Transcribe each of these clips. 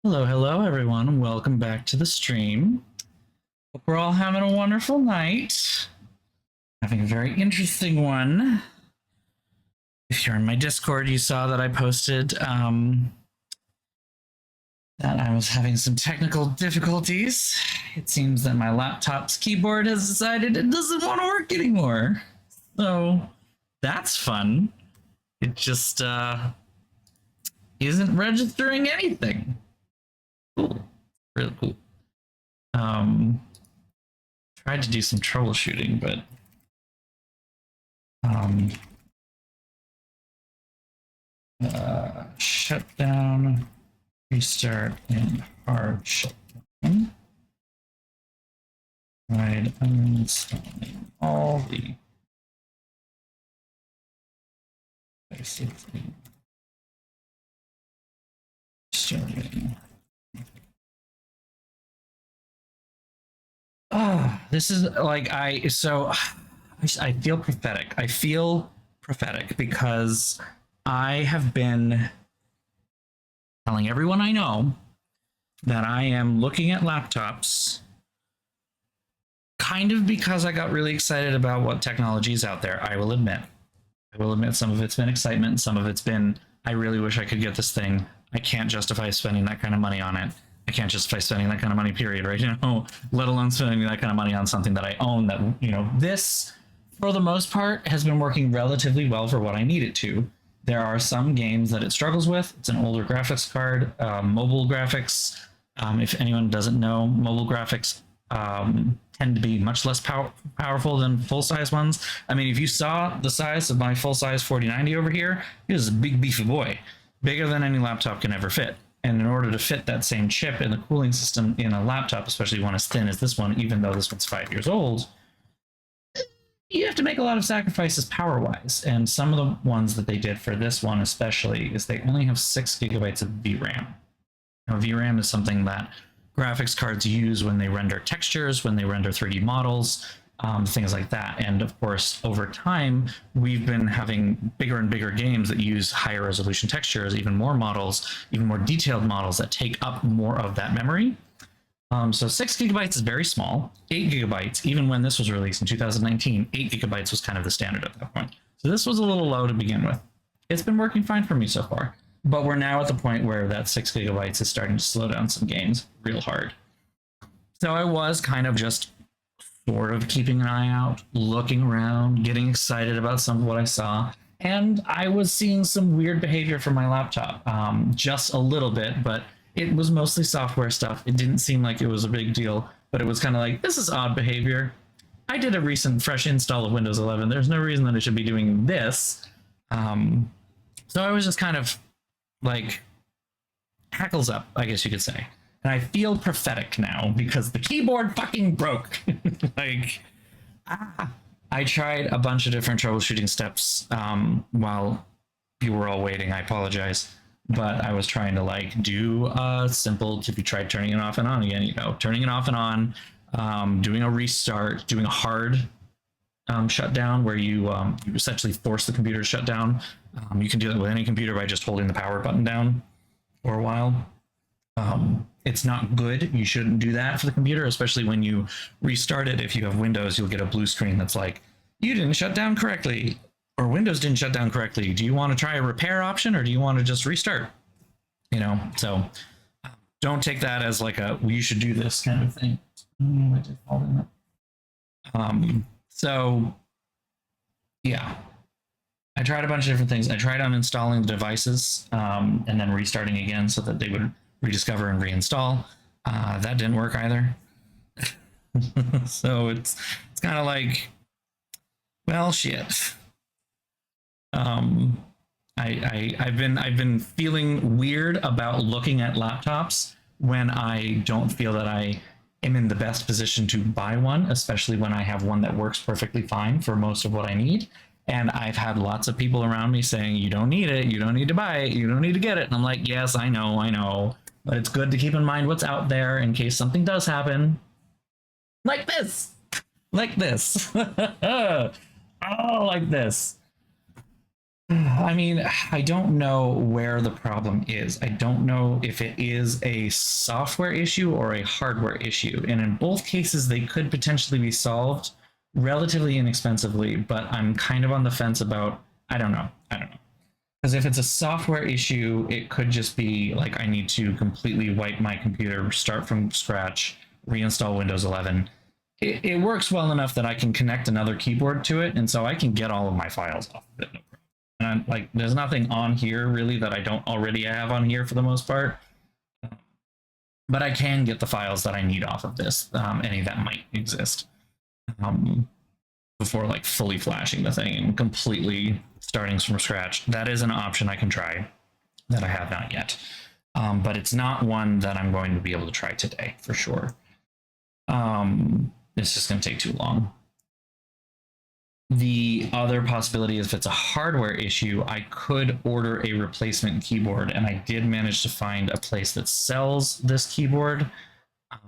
Hello, everyone. Welcome back to the stream. Hope we're all having a wonderful night. Having a very interesting one. If you're in my Discord, you saw that I posted that I was having some technical difficulties. It seems that my laptop's keyboard has decided it doesn't want to work anymore. So that's fun. It just isn't registering anything. Cool. Really cool. Tried to do some troubleshooting, but shutdown, restart, and hard shutdown. Tried uninstalling all the starting. This is like I feel prophetic. I feel prophetic because I have been telling everyone I know that I am looking at laptops kind of because I got really excited about what technology is out there. I will admit some of it's been excitement, some of it's been, I really wish I could get this thing. I can't justify spending that kind of money on it. I can't justify spending that kind of money, period, right? Let alone spending that kind of money on something that I own that, this, for the most part, has been working relatively well for what I need it to. There are some games that it struggles with. It's an older graphics card, mobile graphics. If anyone doesn't know, mobile graphics tend to be much less powerful than full-size ones. I mean, if you saw the size of my full-size 4090 over here, it is a big, beefy boy, bigger than any laptop can ever fit. And in order to fit that same chip in the cooling system in a laptop, especially one as thin as this one, even though this one's 5 years old, you have to make a lot of sacrifices power-wise. And some of the ones that they did for this one especially is they only have 6 gigabytes of VRAM. Now, VRAM is something that graphics cards use when they render textures, when they render 3D models, things like that. And of course, over time, we've been having bigger and bigger games that use higher resolution textures, even more models, even more detailed models that take up more of that memory. So 6 gigabytes is very small. 8 gigabytes, even when this was released in 2019, 8 gigabytes was kind of the standard at that point. So this was a little low to begin with. It's been working fine for me so far. But we're now at the point where that 6 gigabytes is starting to slow down some games real hard. So I was kind of just sort of keeping an eye out, looking around, getting excited about some of what I saw. And I was seeing some weird behavior from my laptop, just a little bit, but it was mostly software stuff. It didn't seem like it was a big deal, but it was kind of like, this is odd behavior. I did a recent fresh install of Windows 11. There's no reason that it should be doing this. So I was just kind of like hackles up, I guess you could say. And I feel prophetic now because the keyboard fucking broke. I tried a bunch of different troubleshooting steps while you were all waiting. I apologize. But I was trying to do a simple, if you tried turning it off and on again, turning it off and on, doing a restart, doing a hard shutdown where you essentially force the computer to shut down. You can do that with any computer by just holding the power button down for a while. It's not good. You shouldn't do that for the computer, especially when you restart it. If you have Windows, you'll get a blue screen that's like, you didn't shut down correctly, or Windows didn't shut down correctly. Do you want to try a repair option, or do you want to just restart? So don't take that as like a, well, you should do this kind of thing. So yeah, I tried a bunch of different things. I tried uninstalling the devices and then restarting again so that they would rediscover and reinstall. That didn't work either. So it's kind of like, well, shit. I've been feeling weird about looking at laptops when I don't feel that I am in the best position to buy one, especially when I have one that works perfectly fine for most of what I need. And I've had lots of people around me saying, you don't need it, you don't need to buy it, you don't need to get it. And I'm like, yes, I know. But it's good to keep in mind what's out there in case something does happen. Like this. Oh, like this. I mean, I don't know where the problem is. I don't know if it is a software issue or a hardware issue. And in both cases, they could potentially be solved relatively inexpensively, but I'm kind of on the fence about, I don't know. I don't know. Because if it's a software issue, it could just be like I need to completely wipe my computer, start from scratch, reinstall Windows 11. It works well enough that I can connect another keyboard to it, and so I can get all of my files off of it. No problem. And I'm, like, there's nothing on here really that I don't already have on here for the most part. But I can get the files that I need off of this, any that might exist, um, before like fully flashing the thing and completely starting from scratch. That is an option I can try that I have not yet. But it's not one that I'm going to be able to try today for sure. It's just going to take too long. The other possibility is if it's a hardware issue, I could order a replacement keyboard, and I did manage to find a place that sells this keyboard. At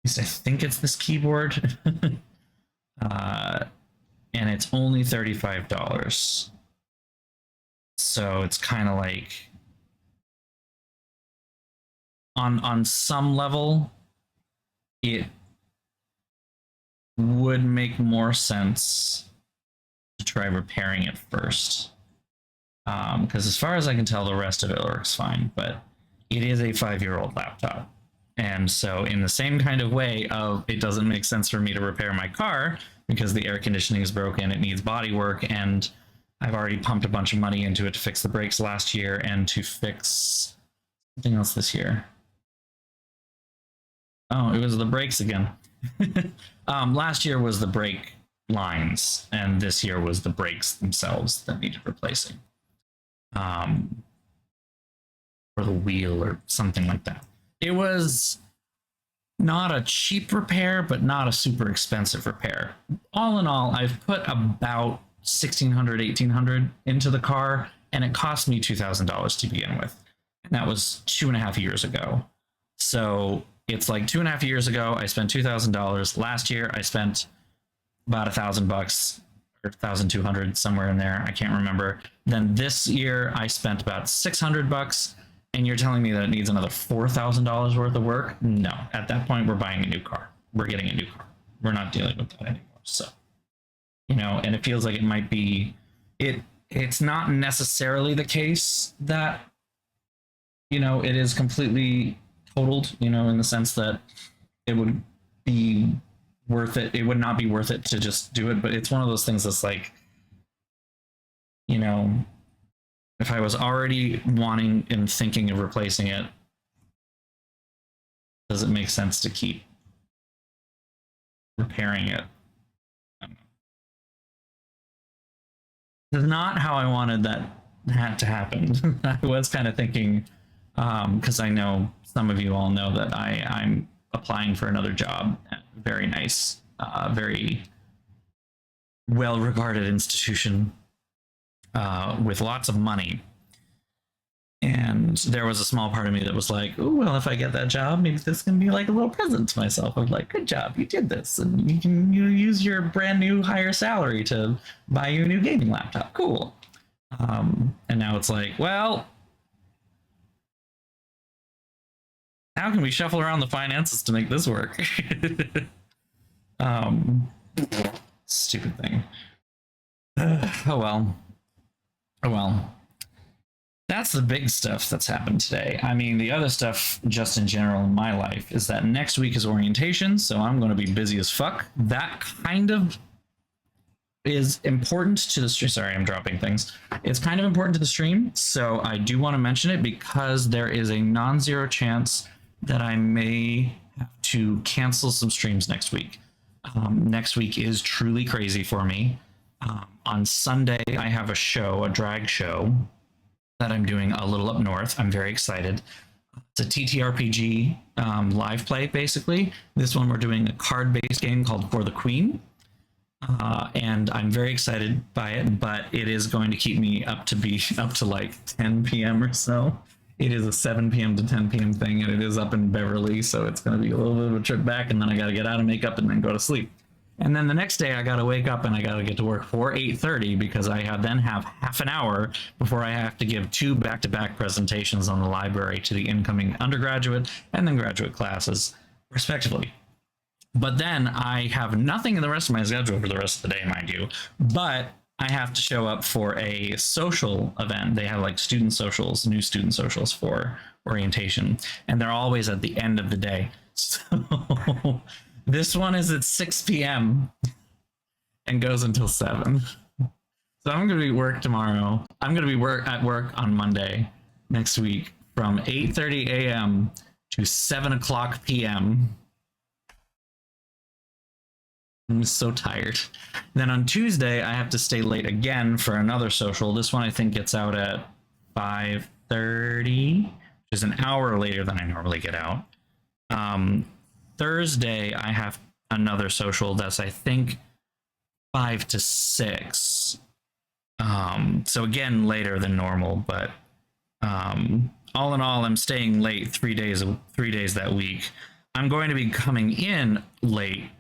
least I think it's this keyboard. And it's only $35. So it's kind of like on some level, it would make more sense to try repairing it first. Because as far as I can tell, the rest of it works fine, but it is a 5-year-old laptop. And so in the same kind of way of it doesn't make sense for me to repair my car because the air conditioning is broken, it needs body work, and I've already pumped a bunch of money into it to fix the brakes last year and to fix something else this year. Oh, it was the brakes again. Last year was the brake lines, and this year was the brakes themselves that needed replacing. Or the wheel or something like that. It was not a cheap repair, but not a super expensive repair. All in all, I've put about $1,600, $1,800 into the car, and it cost me $2,000 to begin with. And that was 2.5 years ago. So it's like 2.5 years ago, I spent $2,000. Last year, I spent about $1,000 or 1,200, somewhere in there. I can't remember. Then this year, I spent about $600. And you're telling me that it needs another $4,000 worth of work? No. At that point, we're buying a new car. We're getting a new car. We're not dealing with that anymore. So, and it feels like it might be. It's not necessarily the case that it is completely totaled. In the sense that it would be worth it. It would not be worth it to just do it. But it's one of those things that's like, if I was already wanting and thinking of replacing it, does it make sense to keep repairing it? It's not how I wanted that to happen. I was kind of thinking, because I know some of you all know that I'm applying for another job at a very nice, very well-regarded institution with lots of money. And there was a small part of me that was like, oh, well, if I get that job, maybe this can be like a little present to myself of like, good job, you did this. And you can use your brand new higher salary to buy you a new gaming laptop. Cool. And now it's like, well, how can we shuffle around the finances to make this work? Stupid thing. Oh well. That's the big stuff that's happened today. I mean, the other stuff just in general in my life is that next week is orientation, so I'm going to be busy as fuck. That kind of is important to the stream. Sorry, I'm dropping things. It's kind of important to the stream, so I do want to mention it because there is a non-zero chance that I may have to cancel some streams next week. Next week is truly crazy for me. On Sunday, I have a show, a drag show, that I'm doing a little up north. I'm very excited. It's a TTRPG live play, basically. This one we're doing a card-based game called For the Queen. And I'm very excited by it, but it is going to keep me up to like 10 p.m. or so. It is a 7 p.m. to 10 p.m. thing, and it is up in Beverly, so it's going to be a little bit of a trip back, and then I got to get out of makeup and then go to sleep. And then the next day I gotta wake up and I gotta get to work for 8:30 because then have half an hour before I have to give 2 back-to-back presentations on the library to the incoming undergraduate and then graduate classes, respectively. But then I have nothing in the rest of my schedule for the rest of the day, mind you. But I have to show up for a social event. They have like student socials, new student socials for orientation, and they're always at the end of the day. So this one is at 6 p.m. and goes until 7. So I'm going to be work tomorrow. I'm going to be at work on Monday next week from 8:30 a.m. to 7 o'clock p.m. I'm so tired. Then on Tuesday, I have to stay late again for another social. This one I think gets out at 5:30, which is an hour later than I normally get out. Thursday, I have another social that's I think 5 to 6. So again, later than normal, but all in all, I'm staying late 3 days that week. I'm going to be coming in late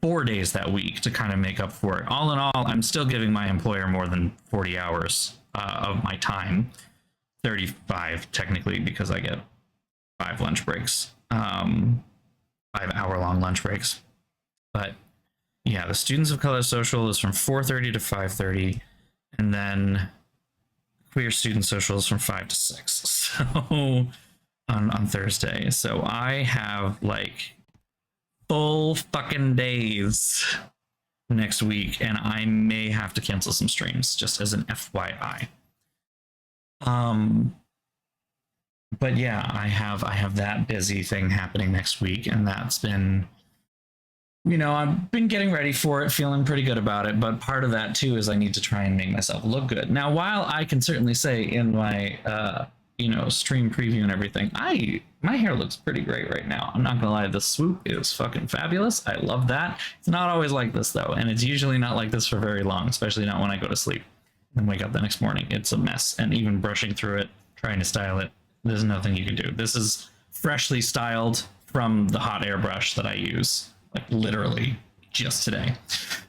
4 days that week to kind of make up for it. All in all, I'm still giving my employer more than 40 hours of my time. 35 technically, because I get 5 lunch breaks, 5-hour-long lunch breaks. But yeah, the Students of Color Social is from 4:30 to 5:30, and then Queer Student Social is from 5 to 6. So on Thursday. So I have like full fucking days next week, and I may have to cancel some streams, just as an FYI. But yeah, I have that busy thing happening next week, and that's been, I've been getting ready for it, feeling pretty good about it, but part of that too is I need to try and make myself look good. Now, while I can certainly say in my stream preview and everything, my hair looks pretty great right now. I'm not gonna lie, the swoop is fucking fabulous. I love that. It's not always like this though, and it's usually not like this for very long, especially not when I go to sleep and wake up the next morning. It's a mess, and even brushing through it, trying to style it, there's nothing you can do. This is freshly styled from the hot air brush that I use, like literally just today.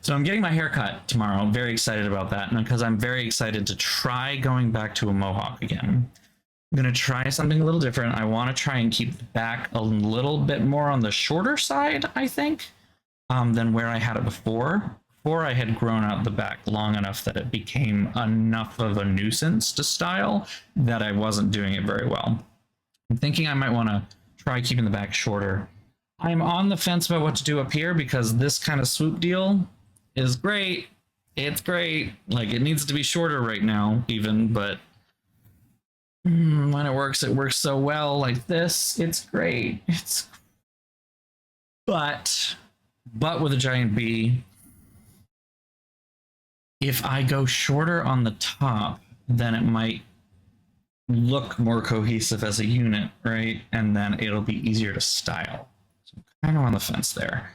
So I'm getting my hair cut tomorrow. I'm very excited about that, and because I'm very excited to try going back to a mohawk again. I'm going to try something a little different. I want to try and keep the back a little bit more on the shorter side, I think, than where I had it before. Before, I had grown out the back long enough that it became enough of a nuisance to style that I wasn't doing it very well. I'm thinking I might want to try keeping the back shorter. I'm on the fence about what to do up here because this kind of swoop deal is great. It's great. Like, it needs to be shorter right now, even, but when it works so well like this. It's great. But with a giant B, if I go shorter on the top, then it might look more cohesive as a unit, right? And then it'll be easier to style. So I'm kind of on the fence there.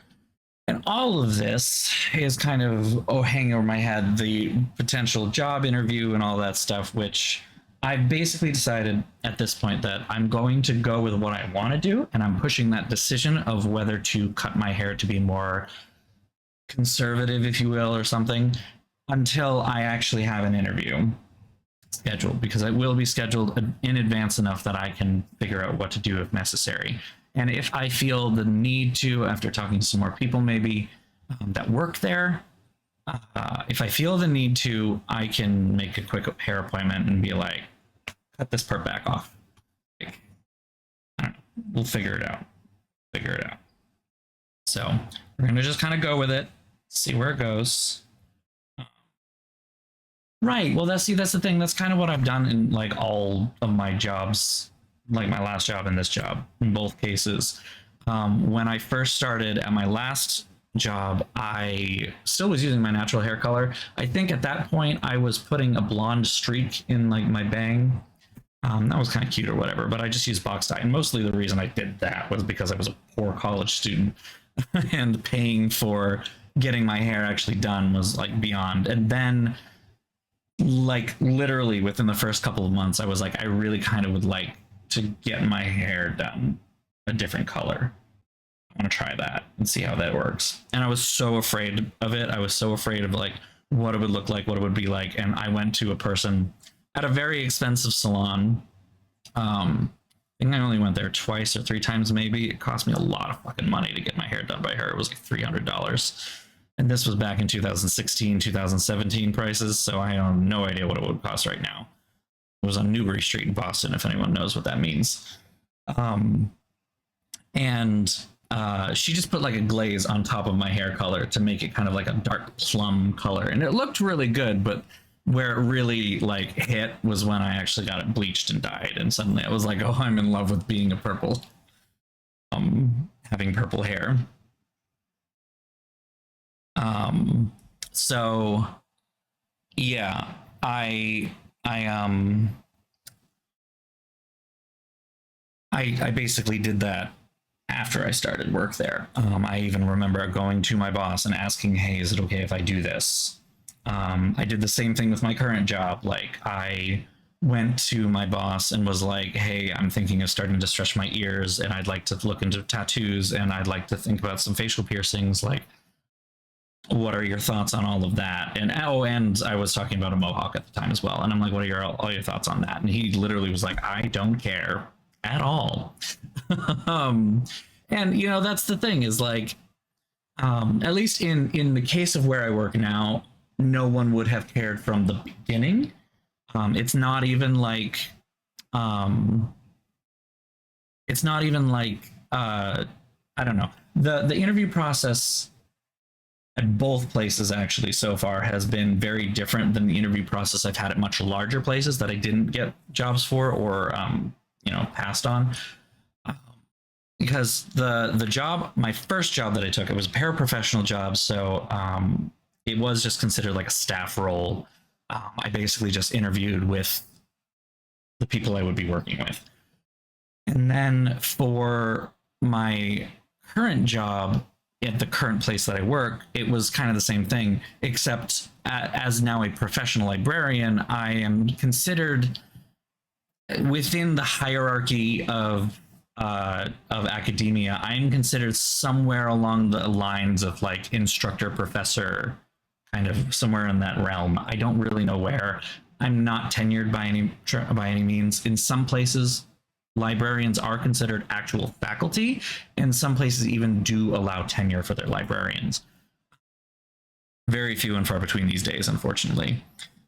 And all of this is kind of hanging over my head, the potential job interview and all that stuff, which I've basically decided at this point that I'm going to go with what I want to do, and I'm pushing that decision of whether to cut my hair to be more conservative, if you will, or something, until I actually have an interview scheduled, because it will be scheduled in advance enough that I can figure out what to do if necessary. And if I feel the need to, after talking to some more people maybe that work there, if I feel the need to, I can make a quick hair appointment and be like, cut this part back off. Like, I don't know. We'll figure it out. So we're going to just kind of go with it, see where it goes. Right. Well, that's the thing. That's kind of what I've done in like all of my jobs, like my last job and this job in both cases. When I first started at my last job, I still was using my natural hair color. I think at that point I was putting a blonde streak in like my bang. That was kind of cute or whatever, but I just used box dye. And mostly the reason I did that was because I was a poor college student and paying for getting my hair actually done was like beyond. And then like literally within the first couple of months, I was like, I really kind of would like to get my hair done a different color. I want to try that and see how that works. And I was so afraid of it. I was so afraid of like what it would look like, what it would be like. And I went to a person at a very expensive salon. I think I only went there twice or three times, maybe. It cost me a lot of fucking money to get my hair done by her. It was like $300. And this was back in 2016, 2017 prices. So I have no idea what it would cost right now. It was on Newbury Street in Boston, if anyone knows what that means. And she just put like a glaze on top of my hair color to make it kind of like a dark plum color. And it looked really good, but where it really like hit was when I actually got it bleached and dyed. And suddenly I was like, oh, I'm in love with being a purple, having purple hair. So yeah, I basically did that after I started work there. I even remember going to my boss and asking, hey, is it okay if I do this? I did the same thing with my current job. Like I went to my boss and was like, hey, I'm thinking of starting to stretch my ears and I'd like to look into tattoos and I'd like to think about some facial piercings. Like, what are your thoughts on all of that? And and I was talking about a mohawk at the time as well. And I'm like, what are all your thoughts on that? And he literally was like, I don't care at all. And you know, that's the thing is like, at least in the case of where I work now, no one would have cared from the beginning. It's not even like I don't know. The interview process at both places actually so far has been very different than the interview process I've had at much larger places that I didn't get jobs for or passed on. Because the job, my first job that I took, it was a paraprofessional job, so it was just considered like a staff role. I basically just interviewed with the people I would be working with. And then for my current job at the current place that I work, it was kind of the same thing, except as now a professional librarian, I am considered within the hierarchy of academia. I'm considered somewhere along the lines of like instructor, professor, kind of somewhere in that realm. I don't really know where. I'm not tenured by any means. In some places, librarians are considered actual faculty, and some places even do allow tenure for their librarians. Very few and far between these days, unfortunately.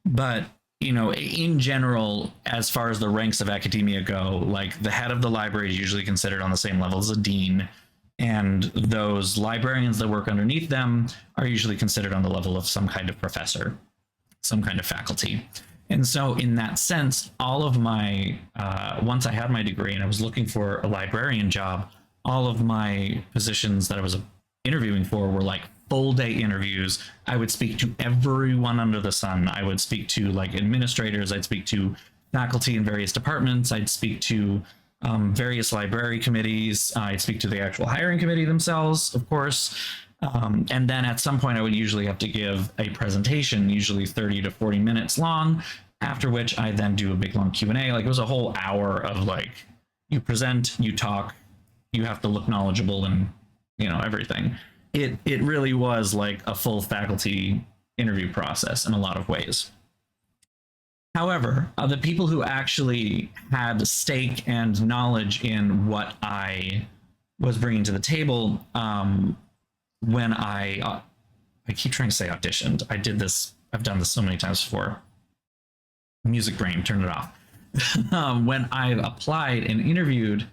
But you know, in general, as far as the ranks of academia go, like the head of the library is usually considered on the same level as a dean, and those librarians that work underneath them are usually considered on the level of some kind of professor, some kind of faculty. And so in that sense, all of my, once I had my degree and I was looking for a librarian job, all of my positions that I was interviewing for were like full day interviews. I would speak to everyone under the sun. I would speak to like administrators. I'd speak to faculty in various departments. I'd speak to various library committees. I'd speak to the actual hiring committee themselves, of course. And then at some point I would usually have to give a presentation, usually 30 to 40 minutes long, after which I then do a big long Q&A. Like it was a whole hour of like, you present, you talk, you have to look knowledgeable and, you know, everything. It really was like a full faculty interview process in a lot of ways. However, the people who actually had stake and knowledge in what I was bringing to the table, when I keep trying to say auditioned. I did this. I've done this so many times before. Music brain, turn it off. When I applied and interviewed,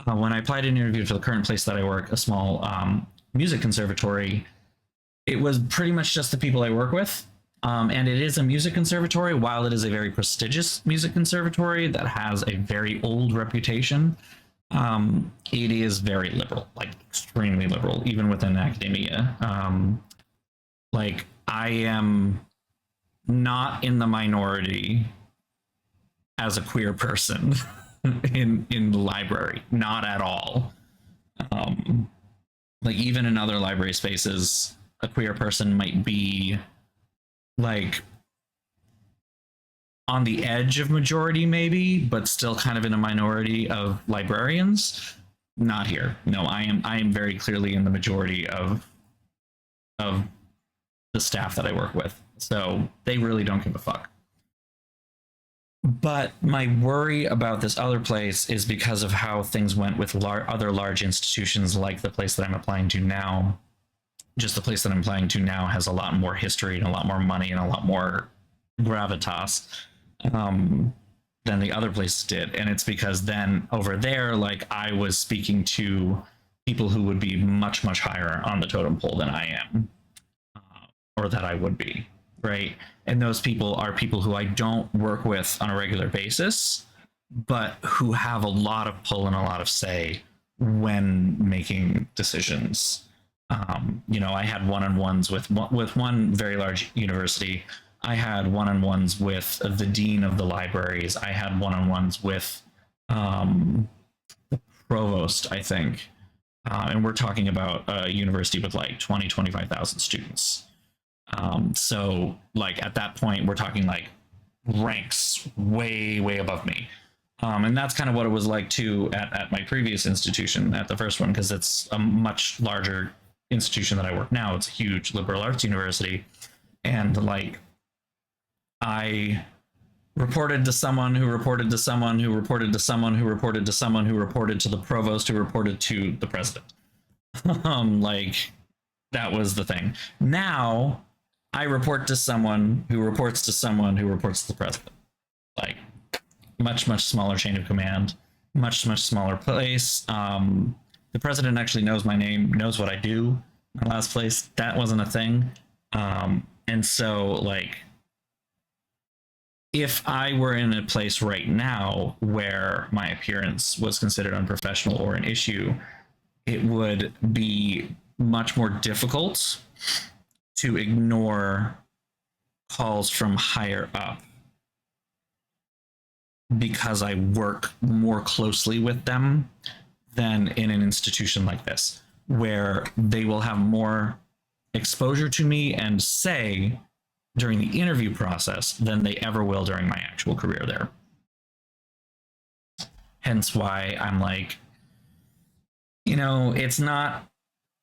for the current place that I work, a small music conservatory, it was pretty much just the people I work with. And it is a music conservatory. While it is a very prestigious music conservatory that has a very old reputation, it is very liberal, like extremely liberal, even within academia. Like I am not in the minority as a queer person in the library, not at all. Like even in other library spaces, a queer person might be like on the edge of majority maybe, but still kind of in a minority of librarians. Not here. No, I am very clearly in the majority of the staff that I work with. So they really don't give a fuck. But my worry about this other place is because of how things went with other large institutions like the place that I'm applying to now. Just the place that I'm applying to now has a lot more history and a lot more money and a lot more gravitas than the other places did. And it's because then over there, like I was speaking to people who would be much, much higher on the totem pole than I am, or that I would be, right? And those people are people who I don't work with on a regular basis, but who have a lot of pull and a lot of say when making decisions. I had one-on-ones with one very large university. I had one-on-ones with the dean of the libraries. I had one-on-ones with the provost, I think. And we're talking about a university with like 25,000 students. So like at that point, we're talking like ranks way, way above me. And that's kind of what it was like too at my previous institution, at the first one, because it's a much larger institution that I work now. It's a huge liberal arts university. And like I reported to someone who reported to someone who reported to someone who reported to someone who reported to the provost who reported to the president. Like that was the thing. Now I report to someone who reports to someone who reports to the president. Like much, much smaller chain of command, much, much smaller place. The president actually knows my name, knows what I do. My last place, that wasn't a thing. And so like, if I were in a place right now where my appearance was considered unprofessional or an issue, it would be much more difficult to ignore calls from higher up because I work more closely with them than in an institution like this, where they will have more exposure to me and say during the interview process than they ever will during my actual career there. Hence why I'm like, it's not,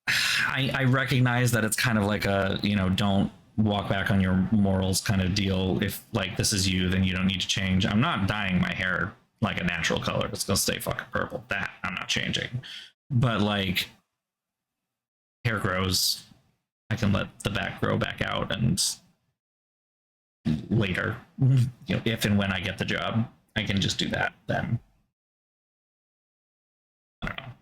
I recognize that it's kind of like a, don't walk back on your morals kind of deal. If like this is you, then you don't need to change. I'm not dyeing my hair like a natural color. It's gonna stay fucking purple. That I'm not changing. But like hair grows, I can let the back grow back out, and later, if and when I get the job, I can just do that then. I don't know.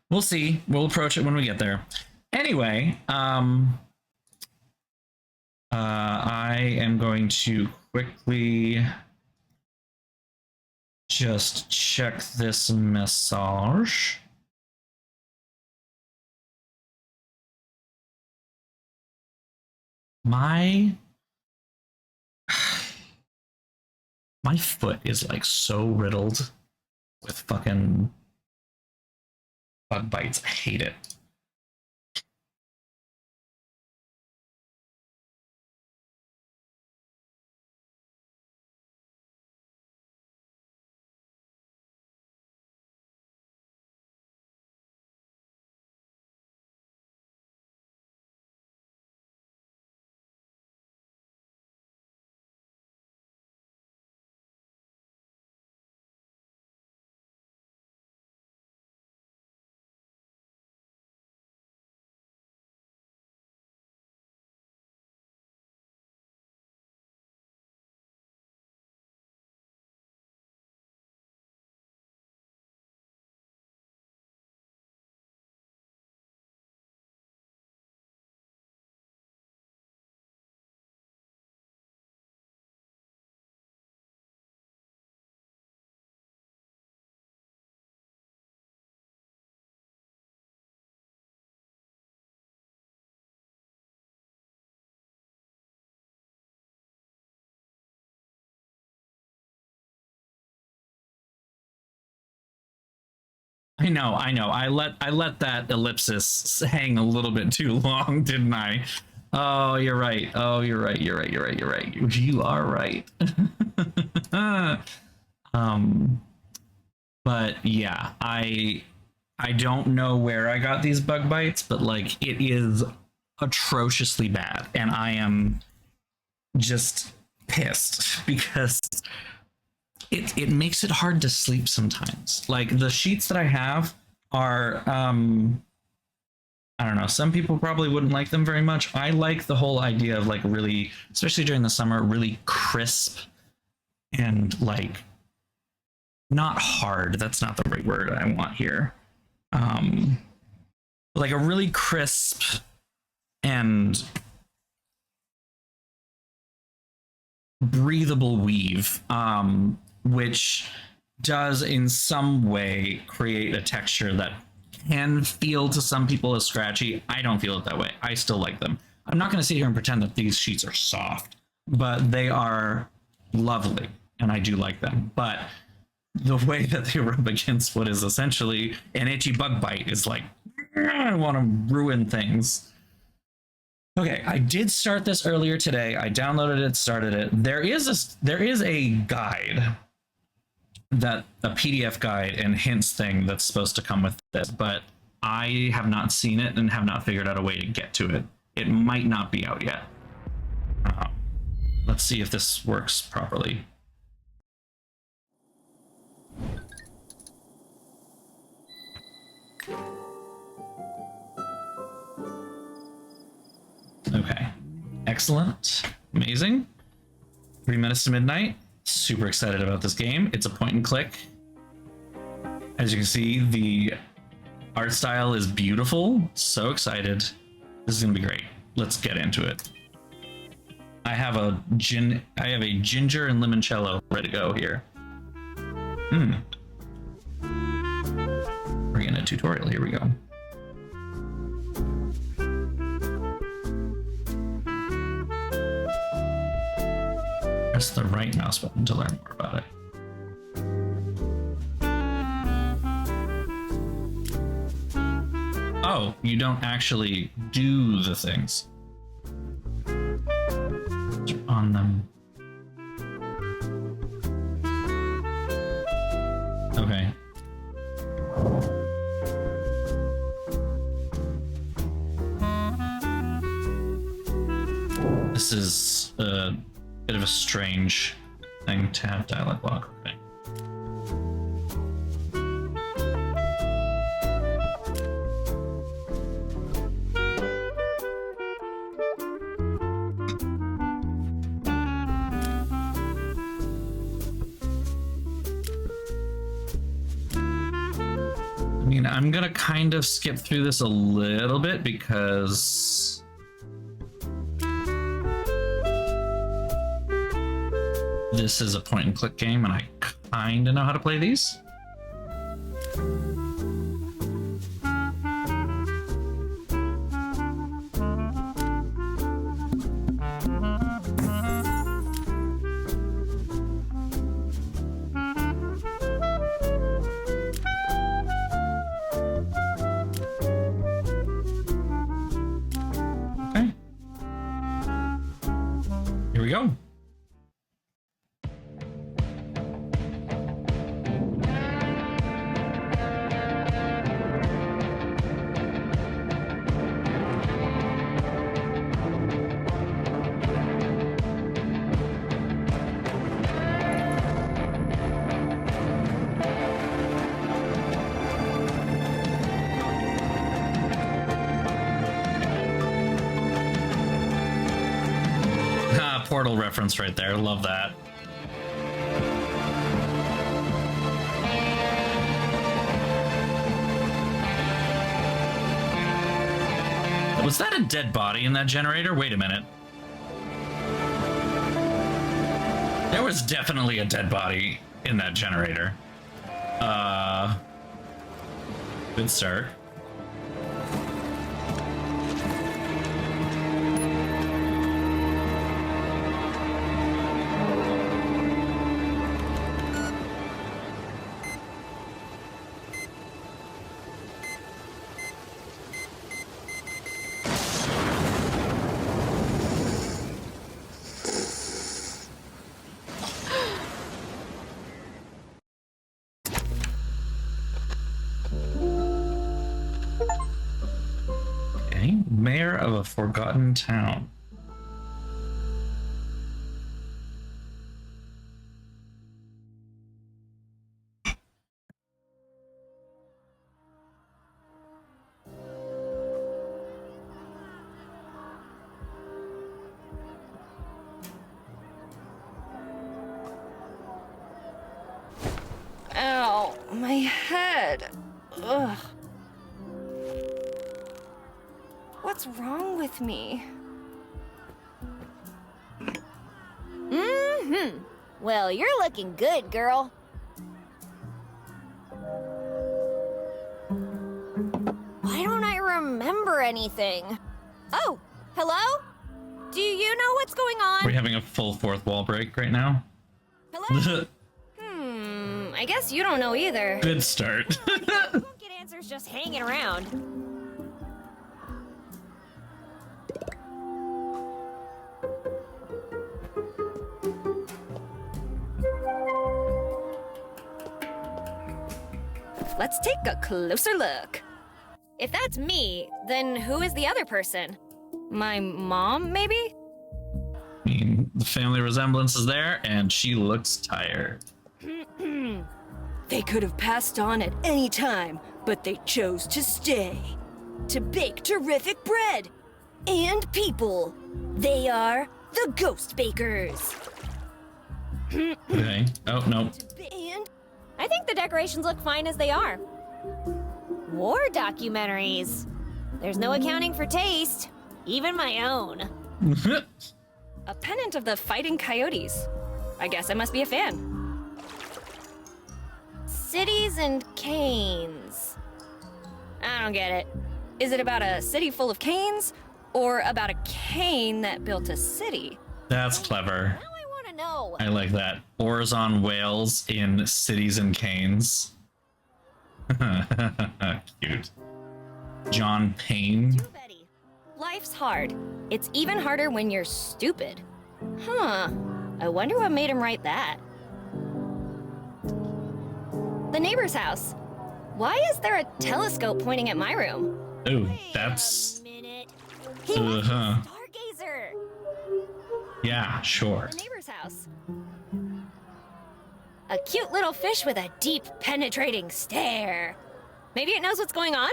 We'll see. We'll approach it when we get there. Anyway, I am going to quickly just check this message. My foot is like so riddled with fucking bug bites. I hate it. I know. I let that ellipsis hang a little bit too long, didn't I? Oh, you're right. Oh, you're right. You're right. You're right. You're right. You are right. um, but yeah, I don't know where I got these bug bites, but like it is atrociously bad, and I am just pissed because it makes it hard to sleep sometimes. Like the sheets that I have are I don't know, some people probably wouldn't like them very much. I like the whole idea of like really, especially during the summer, really crisp and like not hard. That's not the right word I want here. Um like a really crisp and breathable weave, which does in some way create a texture that can feel to some people as scratchy. I don't feel it that way. I still like them. I'm not going to sit here and pretend that these sheets are soft, but they are lovely and I do like them. But the way that they rub against what is essentially an itchy bug bite is like, I want to ruin things. Okay, I did start this earlier today. I downloaded it, started it. There is a guide, that a PDF guide and hints thing that's supposed to come with this, but I have not seen it and have not figured out a way to get to it. It might not be out yet. Let's see if this works properly. Okay, excellent, amazing. 3 minutes to midnight. Super excited about this game. It's a point and click. As you can see, the art style is beautiful. So excited. This is gonna be great. Let's get into it. I have a ginger and limoncello ready to go here. We're getting a tutorial. Here we go. Press the right mouse button to learn more about it. Oh, you don't actually do the things on them. Okay. This is a bit of a strange thing to have dialogue block. Okay. I mean, I'm gonna kind of skip through this a little bit because this is a point and click game and I kind of know how to play these. Okay. Here we go. Portal reference right there. Love that. Was that a dead body in that generator? Wait a minute. There was definitely a dead body in that generator. Good start. of a forgotten town. Ow, my head. Ugh. What's wrong with me? Mm-hmm. Well, you're looking good, girl. Why don't I remember anything? Oh, hello? Do you know what's going on? We're having a full fourth wall break right now. Hello? I guess you don't know either. Good start. You won't get answers just hanging around. Let's take a closer look. If that's me, then who is the other person? My mom, maybe? I mean, the family resemblance is there, and she looks tired. They could have passed on at any time, but they chose to stay. To bake terrific bread. And people. They are the Ghost Bakers. Okay. Oh, no. And I think the decorations look fine as they are. War documentaries. There's no accounting for taste, even my own. a pennant of the Fighting Coyotes. I guess I must be a fan. Cities and canes. I don't get it. Is it about a city full of canes? Or about a cane that built a city? That's clever. Now I want to know. I like that. Oars on whales in cities and canes. Cute. John Payne. Too, Betty. Life's hard. It's even harder when you're stupid. Huh. I wonder what made him write that. The neighbor's house. Why is there a telescope pointing at my room? Oh, Wait that's... a minute. He was a stargazer. Yeah, sure. The neighbor's house. A cute little fish with a deep, penetrating stare. Maybe it knows what's going on?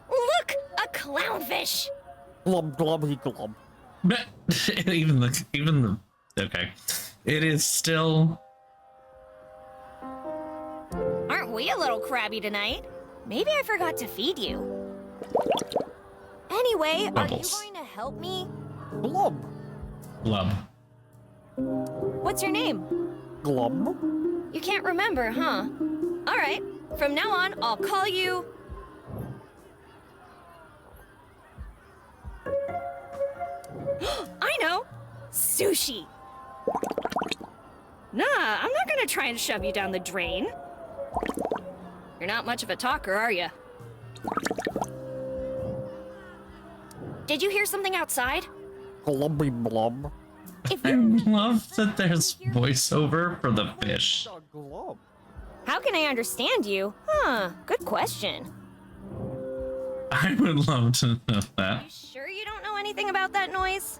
Look! A clownfish! Glub glubby glub. even the okay. It is still... Aren't we a little crabby tonight? Maybe I forgot to feed you. Anyway, Bubbles. are you going to help me? Glub. Blub. What's your name? Glub. You can't remember, huh? Alright, from now on, I'll call you... I know! Sushi! Nah, I'm not gonna try and shove you down the drain. You're not much of a talker, are you? Did you hear something outside? Glubby blub. If I you love that there's voiceover for the fish. Glub. How can I understand you? Huh, good question. I would love to know that. You sure you don't know anything about that noise?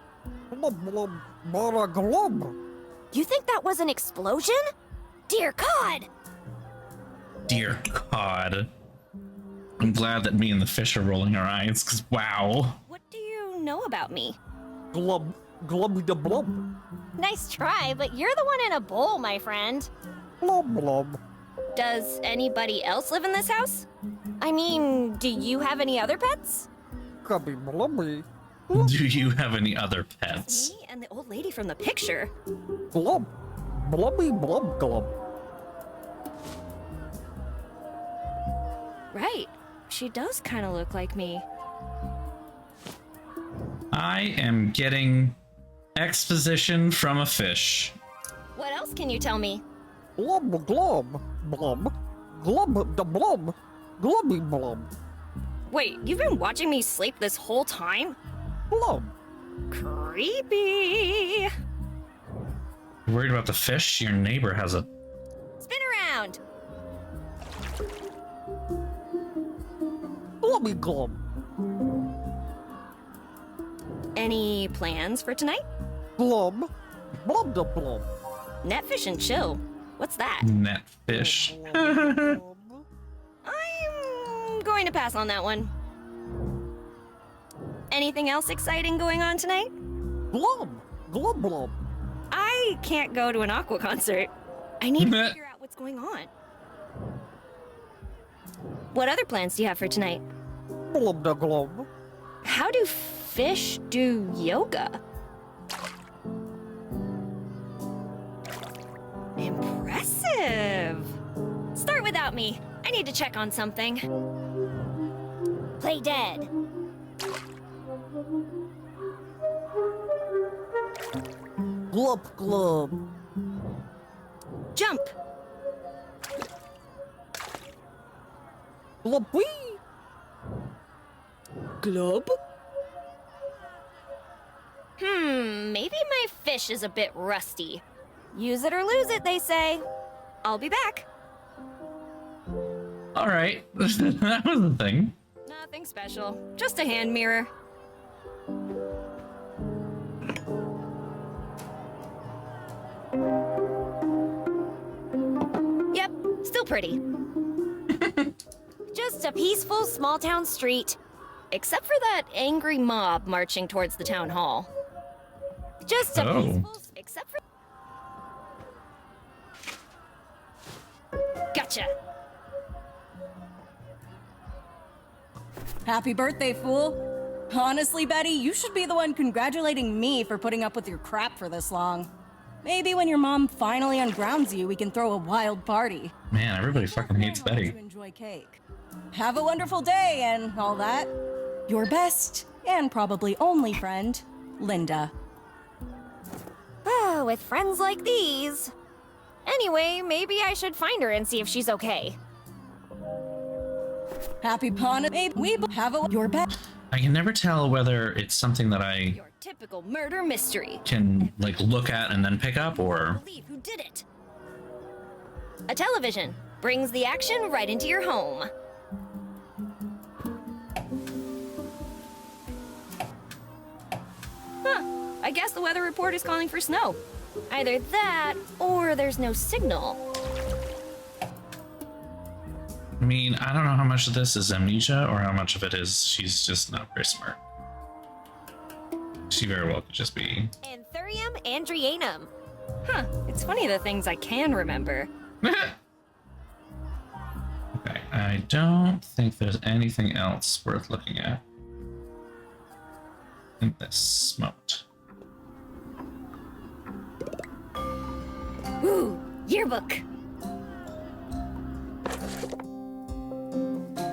Glub glub. Bara glub. You think that was an explosion? Dear God! Dear God. I'm glad that me and the fish are rolling our eyes, because wow. What do you know about me? Glub. Glubby da blub. Nice try, but you're the one in a bowl, my friend. Blub blub. Does anybody else live in this house? I mean, do you have any other pets? Cubby blubby. Do you have any other pets? Me and the old lady from the picture. Glub. Blubby blub glub. Right. She does kind of look like me. I am getting exposition from a fish. What else can you tell me? Glub glub. Blub. Glub da blub. Glubby blub. Wait, you've been watching me sleep this whole time? Blub. Creepy. You're worried about the fish? Your neighbor has a... Spin around. Glubby glub. Any plans for tonight? Blub. Blub da blub. Netfish and chill. What's that? Netfish. I'm going to pass on that one. Anything else exciting going on tonight? Blub. Glub blub. I can't go to an Aqua concert. I need to figure out what's going on. What other plans do you have for tonight? Blub da glub. How do fish do yoga? Impressive! Start without me. I need to check on something. Play dead. Glub glub. Jump! Glub wee. Globe? Maybe my fish is a bit rusty. Use it or lose it, they say. I'll be back. All right, that was the thing. Nothing special. Just a hand mirror. Yep, still pretty. Just a peaceful small town street. Except for that angry mob marching towards the town hall. Just a Oh. peaceful. Except for... Gotcha. Happy birthday, fool. Honestly, Betty, you should be the one congratulating me for putting up with your crap for this long. Maybe when your mom finally ungrounds you, we can throw a wild party. Man, everybody fucking hates I want Betty. to enjoy cake. Have a wonderful day and all that. Your best and probably only friend, Linda. With friends like these. Anyway, maybe I should find her and see if she's okay. Happy Hanukkah. Maybe we have your best. I can never tell whether it's something that I Your typical murder mystery. can like look at and then pick up, or Believe who did it. A television brings the action right into your home. Huh. I guess the weather report is calling for snow. Either that, or there's no signal. I mean, I don't know how much of this is amnesia or how much of it is she's just not very smart. She very well could just be. Anthurium andrianum. Huh. It's funny the things I can remember. Okay, I don't think there's anything else worth looking at. I think that's smoked. Ooh, yearbook.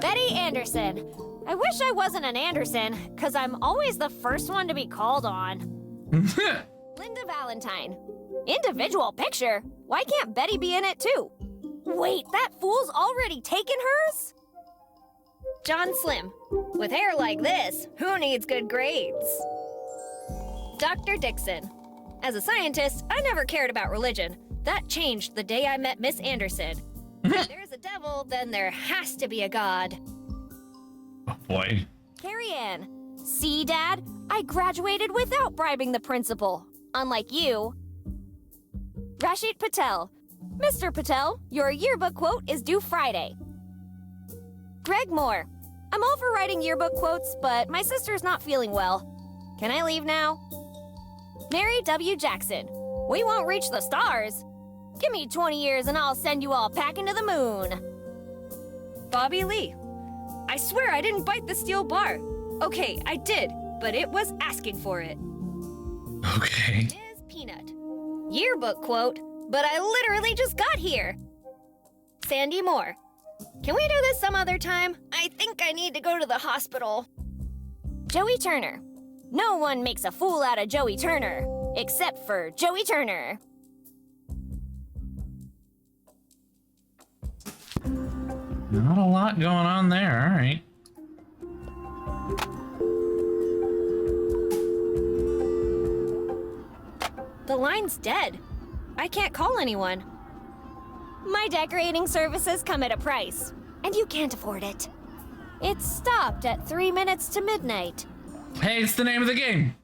Betty Anderson. I wish I wasn't an Anderson, because I'm always the first one to be called on. Linda Valentine. Individual picture? Why can't Betty be in it too? Wait, that fool's already taken hers? John Slim. With hair like this, who needs good grades? Dr. Dixon. As a scientist, I never cared about religion. That changed the day I met Miss Anderson. If there's a devil, then there has to be a god. Oh boy. Carrie Ann. See, Dad? I graduated without bribing the principal. Unlike you. Rashid Patel. Mr. Patel, your yearbook quote is due Friday. Greg Moore. I'm all for writing yearbook quotes, but my sister's not feeling well. Can I leave now? Mary W. Jackson. We won't reach the stars. Give me 20 years and I'll send you all packing to the moon. Bobby Lee. I swear I didn't bite the steel bar. Okay, I did, but it was asking for it. Okay. Ms. Peanut. Yearbook quote, but I literally just got here. Sandy Moore. Can we do this some other time? I think I need to go to the hospital. Joey Turner. No one makes a fool out of Joey Turner, except for Joey Turner. Not a lot going on there, alright. The line's dead. I can't call anyone. My decorating services come at a price, and you can't afford it. It stopped at 3 minutes to midnight. Hey, it's the name of the game!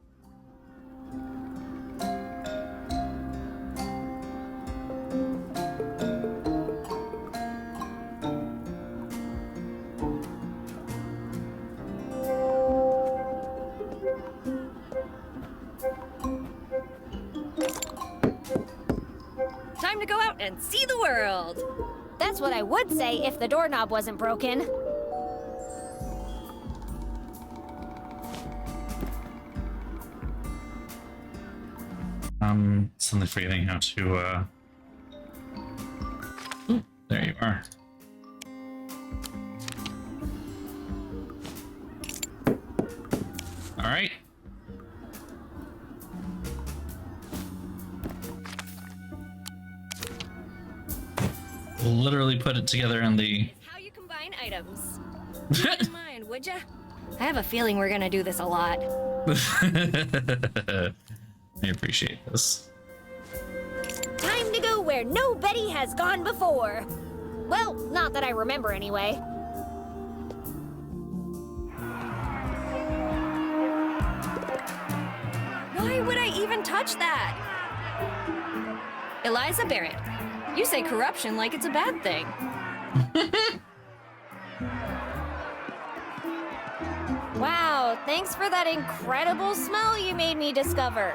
time to go out and see the world. That's what I would say if the doorknob wasn't broken. Suddenly forgetting how to, Ooh, there you are. All right. We'll literally put it together in the... How you combine items. Keep in mind, would ya? I have a feeling we're gonna do this a lot. I appreciate this. Time to go where nobody has gone before. Well, not that I remember anyway. Why would I even touch that? Eliza Barrett, you say corruption like it's a bad thing. Wow, thanks for that incredible smell you made me discover.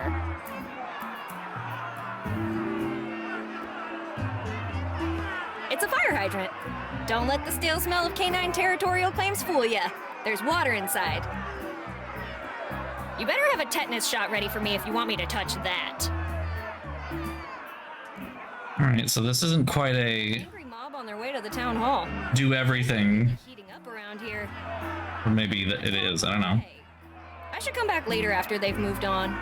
It's a fire hydrant. Don't let the stale smell of canine territorial claims fool ya. There's water inside. You better have a tetanus shot ready for me if you want me to touch that. All right, so this isn't quite a Angry mob on their way to the town hall. do everything, Heating up around here. or maybe it is. I don't know. Hey, I should come back later after they've moved on.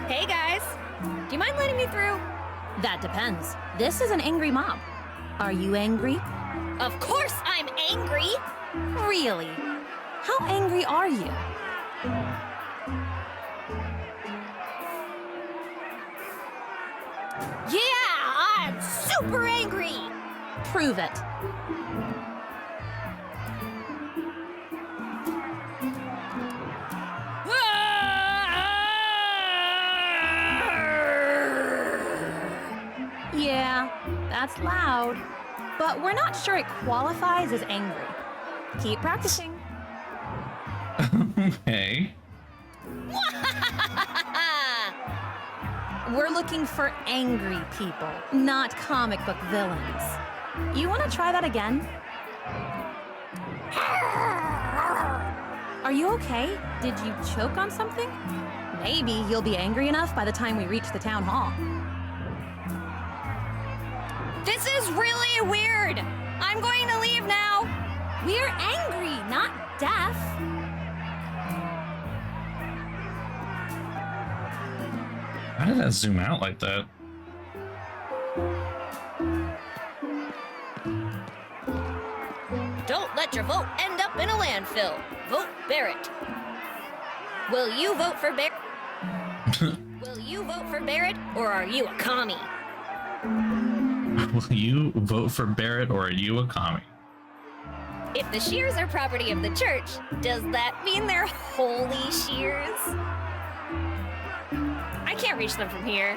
Hey guys, do you mind letting me through? That depends. This is an angry mob. Are you angry? Of course I'm angry! Really? How angry are you? Yeah, I'm super angry! Prove it. Yeah, that's loud. But we're not sure it qualifies as angry. Keep practicing. Okay. We're looking for angry people, not comic book villains. You want to try that again? Are you okay? Did you choke on something? Maybe you'll be angry enough by the time we reach the town hall. This is really weird! I'm going to leave now! We're angry, not deaf. How did that zoom out like that? Don't let your vote end up in a landfill. Vote Barrett. Will you vote for Barrett? Will you vote for Barrett, or are you a commie? Will you vote for Barrett or are you a commie? If the shears are property of the church, does that mean they're holy shears? I can't reach them from here.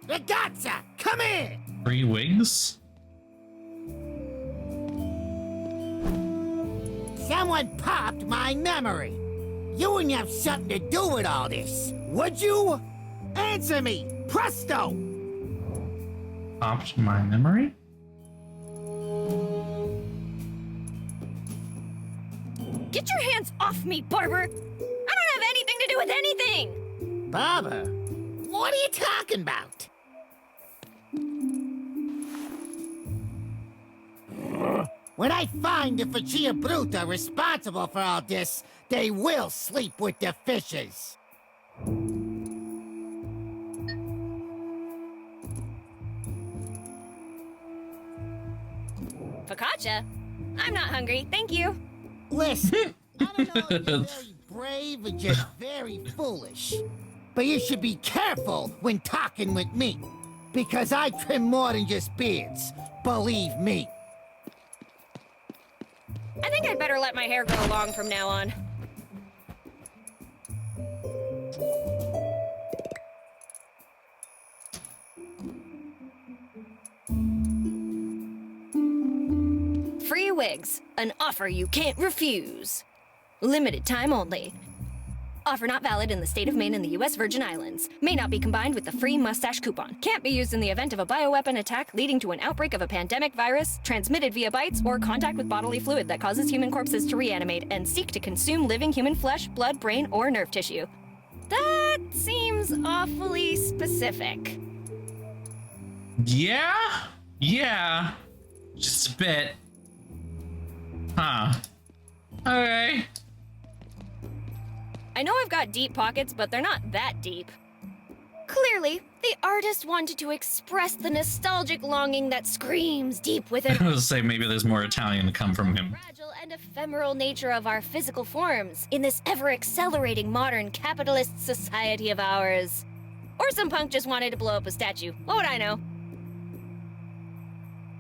Ragazza, come here! 3 wigs? Someone popped my memory. You wouldn't have something to do with all this, would you? Answer me, presto! Popped my memory? Get your hands off me, Barber! I don't have anything to do with anything! Barber, what are you talking about? When I find the Faccia Bruta responsible for all this, they will sleep with the fishes. Focaccia? I'm not hungry, thank you. Listen, I don't know if you're very brave or just very foolish, but you should be careful when talking with me, because I trim more than just beards, believe me. I think I'd better let my hair grow long from now on. wigs. An offer you can't refuse. Limited time only. Offer not valid in the state of Maine and the U.S. Virgin Islands. May not be combined with the free mustache coupon. Can't be used in the event of a bioweapon attack leading to an outbreak of a pandemic virus, transmitted via bites, or contact with bodily fluid that causes human corpses to reanimate and seek to consume living human flesh, blood, brain, or nerve tissue. That seems awfully specific. Yeah. Just a bit. Huh. Okay. I know I've got deep pockets, but they're not that deep. Clearly, the artist wanted to express the nostalgic longing that screams deep within I was say maybe there's more Italian to come from him. fragile and ephemeral nature of our physical forms in this ever-accelerating modern capitalist society of ours. Or some punk just wanted to blow up a statue. What would I know?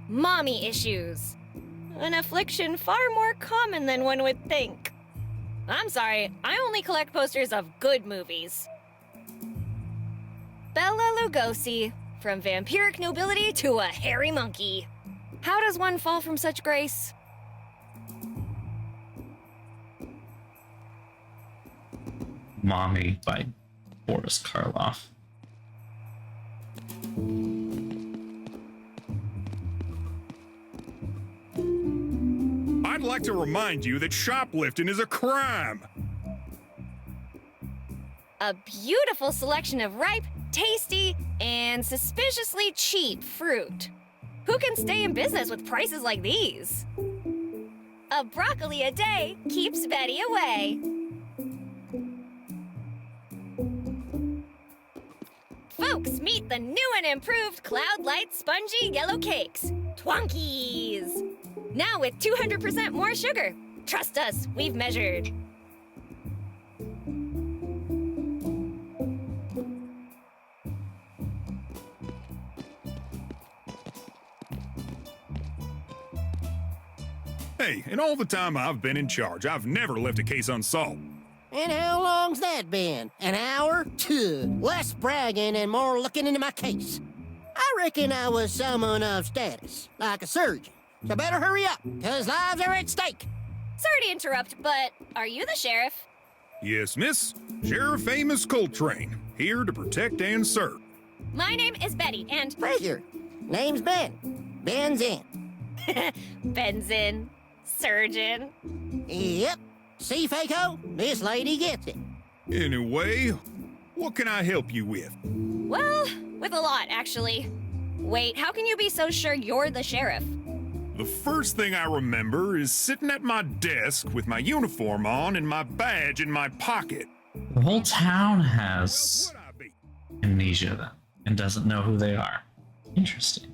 Mommy issues. An affliction far more common than one would think. I'm sorry, I only collect posters of good movies. Bela Lugosi, from vampiric nobility to a hairy monkey. How does one fall from such grace? Mommy by Boris Karloff. I'd like to remind you that shoplifting is a crime. A beautiful selection of ripe, tasty, and suspiciously cheap fruit. Who can stay in business with prices like these? A broccoli a day keeps Betty away. Folks, meet the new and improved Cloud Light Spongy Yellow Cakes. Twonkies! Now with 200% more sugar. Trust us, we've measured. Hey, in all the time I've been in charge, I've never left a case unsolved. And how long's that been? An hour? Two. Less bragging and more looking into my case. I reckon I was someone of status, like a surgeon. So better hurry up, cause lives are at stake. Sorry to interrupt, but are you the sheriff? Yes, miss. Sheriff Amos Coltrane, here to protect and serve. My name is Betty, and Pleasure. Name's Ben. Ben's in. Ben's in. Surgeon. Yep. See, Faco? This lady gets it. Anyway, what can I help you with? Well, with a lot, actually. Wait, how can you be so sure you're the sheriff? The first thing I remember is sitting at my desk with my uniform on and my badge in my pocket. The whole town Where has would I be? amnesia then, and doesn't know who they are. Interesting.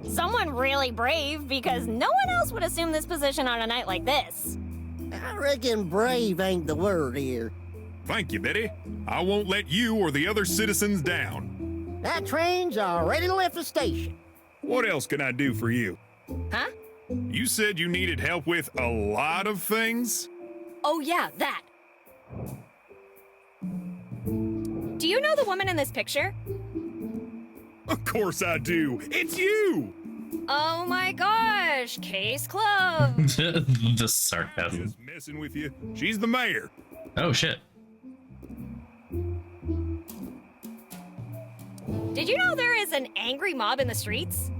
Someone really brave, because no one else would assume this position on a night like this. I reckon brave ain't the word here. Thank you, Betty. I won't let you or the other citizens down. That train's already left the station. What else can I do for you? Huh? You said you needed help with a lot of things? Oh yeah, that. Do you know the woman in this picture? Of course I do. It's you! Oh my gosh, case closed. The sarcasm. Just messing with you. She's the mayor. Oh shit. Did you know there is an angry mob in the streets?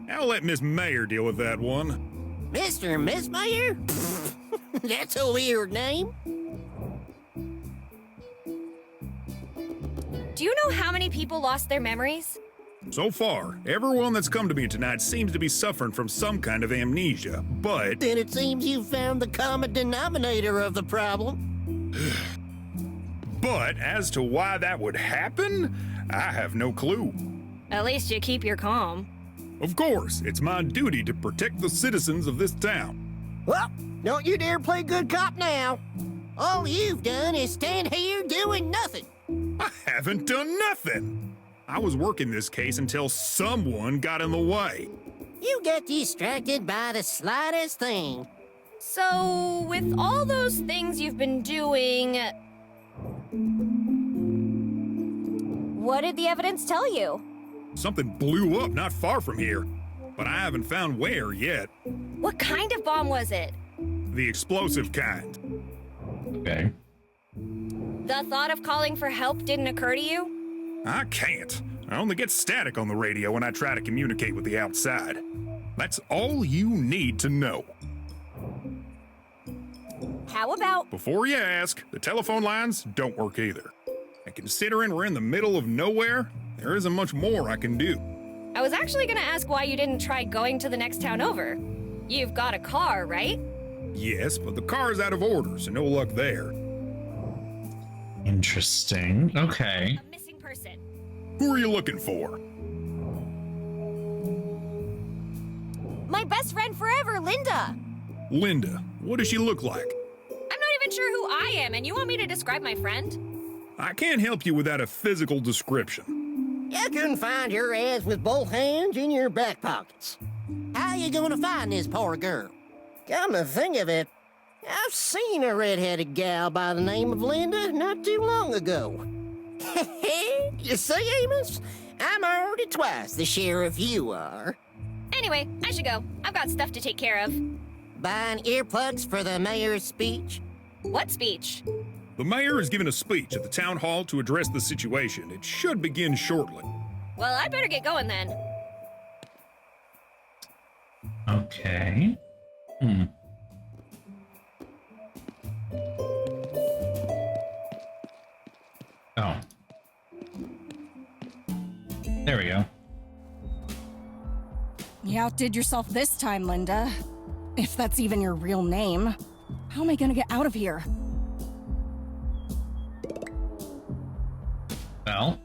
I'll let Miss Mayor deal with that one. Mr. and Miss Mayor? That's a weird name. Do you know how many people lost their memories? So far, everyone that's come to me tonight seems to be suffering from some kind of amnesia, but Then it seems you found the common denominator of the problem. as to why that would happen, I have no clue. At least you keep your calm. Of course, it's my duty to protect the citizens of this town. Well, don't you dare play good cop now. All you've done is stand here doing nothing. I haven't done nothing. I was working this case until someone got in the way. You get distracted by the slightest thing. So, with all those things you've been doing, What did the evidence tell you? Something blew up not far from here, but I haven't found where yet. What kind of bomb was it? The explosive kind. Okay. The thought of calling for help didn't occur to you? I can't. I only get static on the radio when I try to communicate with the outside. That's all you need to know. How about... Before you ask, the telephone lines don't work either. And considering we're in the middle of nowhere, there isn't much more I can do. I was actually gonna ask why you didn't try going to the next town over. You've got a car, right? Yes, but the car's out of order, so no luck there. Interesting. Okay. A missing person. Who are you looking for? My best friend forever, Linda. Linda. What does she look like? I'm not even sure who I am, and you want me to describe my friend? I can't help you without a physical description. You couldn't find your ass with both hands in your back pockets. How you gonna find this poor girl? Come to think of it, I've seen a red-headed gal by the name of Linda not too long ago. You see, Amos? I'm already twice the sheriff you are. Anyway, I should go. I've got stuff to take care of. Buying earplugs for the mayor's speech? What speech? The mayor is giving a speech at the town hall to address the situation. It should begin shortly. Well, I better get going then. Okay. Oh. There we go. You outdid yourself this time, Linda. If that's even your real name. How am I gonna get out of here? Well,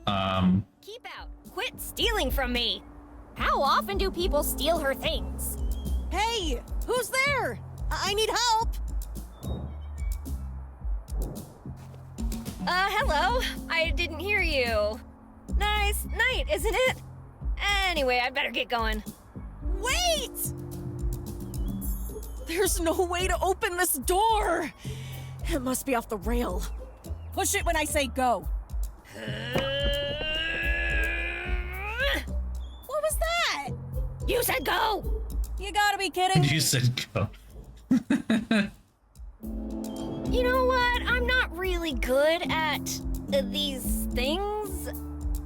Keep out. Quit stealing from me. How often do people steal her things? Hey! Who's there? I need help! Hello? I didn't hear you. Nice night, isn't it? Anyway, I better get going. Wait! There's no way to open this door! It must be off the rail. Push it when I say go. What was that? You said go! You gotta be kidding me. you said go. You know what? I'm not really good at these things.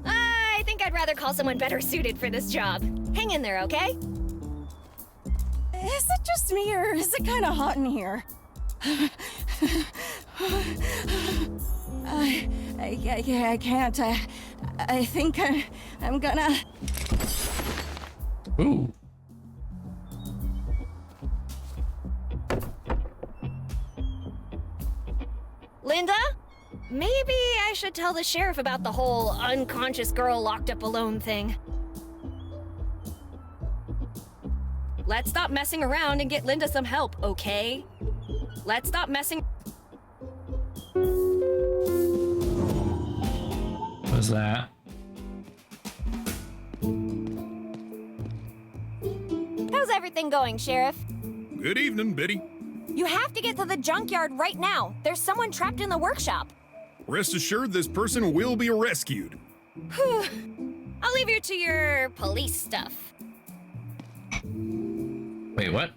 I think I'd rather call someone better suited for this job. Hang in there, okay? Is it just me, or is it kind of hot in here? I can't. I think I'm gonna... Ooh. Linda? Maybe I should tell the sheriff about the whole unconscious girl locked up alone thing. Let's stop messing around and get Linda some help, okay? Let's stop messing... What was that? How's everything going, Sheriff? Good evening, Biddy. You have to get to the junkyard right now. There's someone trapped in the workshop. Rest assured this person will be rescued. I'll leave you to your police stuff. Wait, what?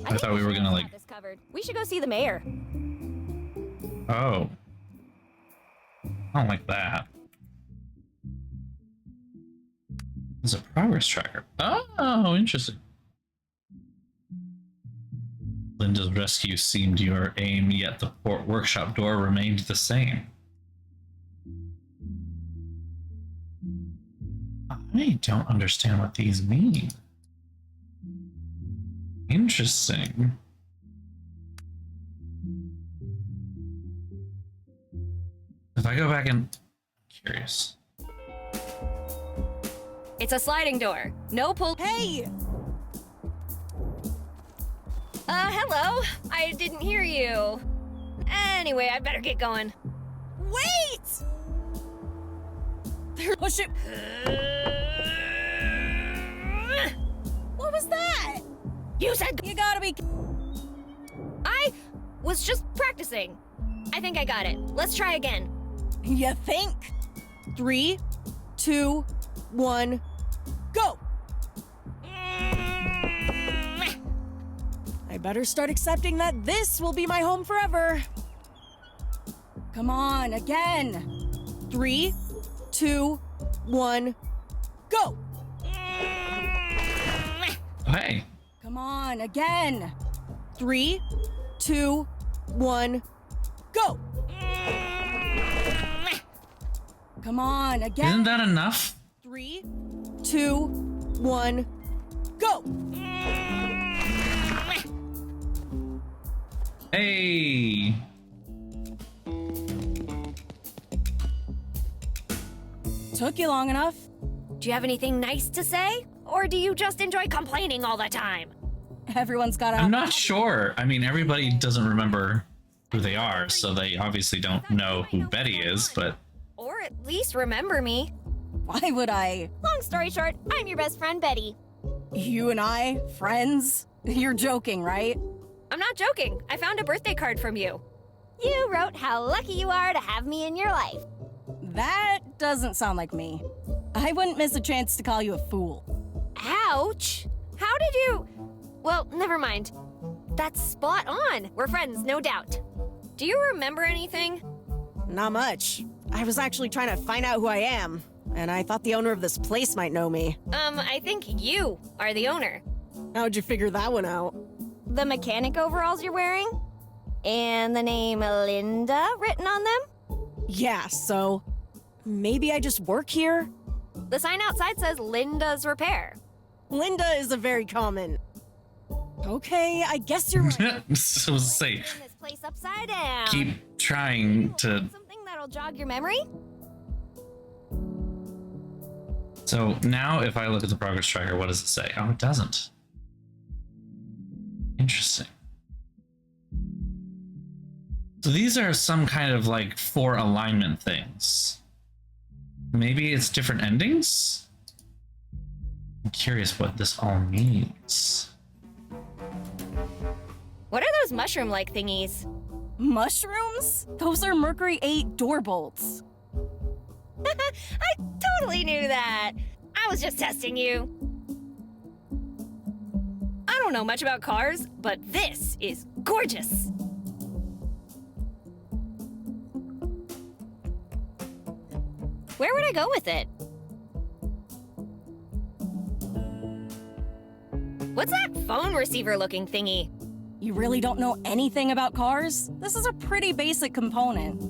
I think thought we the were gonna, sheriff's like... got this covered. We should go see the mayor. Oh. I don't like that. There's a progress tracker. Oh, interesting. Linda's rescue seemed your aim, yet the port workshop door remained the same. I don't understand what these mean. Interesting. If I go back and... I'm curious. It's a sliding door. No pull... Hey! Hello? I didn't hear you. Anyway, I better get going. Wait! There, push it. What was that? You said... You gotta be... I was just practicing. I think I got it. Let's try again. You think? 3, 2, 1, go! I better start accepting that this will be my home forever. Come on, again. 3, 2, 1, go! Hey. Come on, again. 3, 2, 1, go! Come on, again. Isn't that enough? 3, 2, 1, go! Hey. Took you long enough. Do you have anything nice to say? Or do you just enjoy complaining all the time? Everyone's got a... I'm not sure. I mean, everybody doesn't remember who they are, so they obviously don't know who Betty is, but... Or at least remember me. Why would I? Long story short, I'm your best friend, Betty. You and I, friends? You're joking, right? I'm not joking. I found a birthday card from you. You wrote how lucky you are to have me in your life. That doesn't sound like me. I wouldn't miss a chance to call you a fool. Ouch! How did you... Well, never mind. That's spot on. We're friends, no doubt. Do you remember anything? Not much. I was actually trying to find out who I am, and I thought the owner of this place might know me. I think you are the owner. How'd you figure that one out? The mechanic overalls you're wearing? And the name Linda written on them? Yeah, so maybe I just work here? The sign outside says Linda's Repair. Linda is a very common. Okay, I guess you're right. So say, Turn this place upside down. keep trying to... Something that'll jog your memory? So now if I look at the progress tracker, what does it say? Oh, it doesn't. Interesting. So these are some kind of like 4 alignment things. Maybe it's different endings? I'm curious what this all means. What are those mushroom-like thingies? Mushrooms? Those are Mercury 8 door bolts. I totally knew that. I was just testing you. I don't know much about cars, but this is gorgeous. Where would I go with it? What's that phone receiver looking thingy? You really don't know anything about cars? This is a pretty basic component.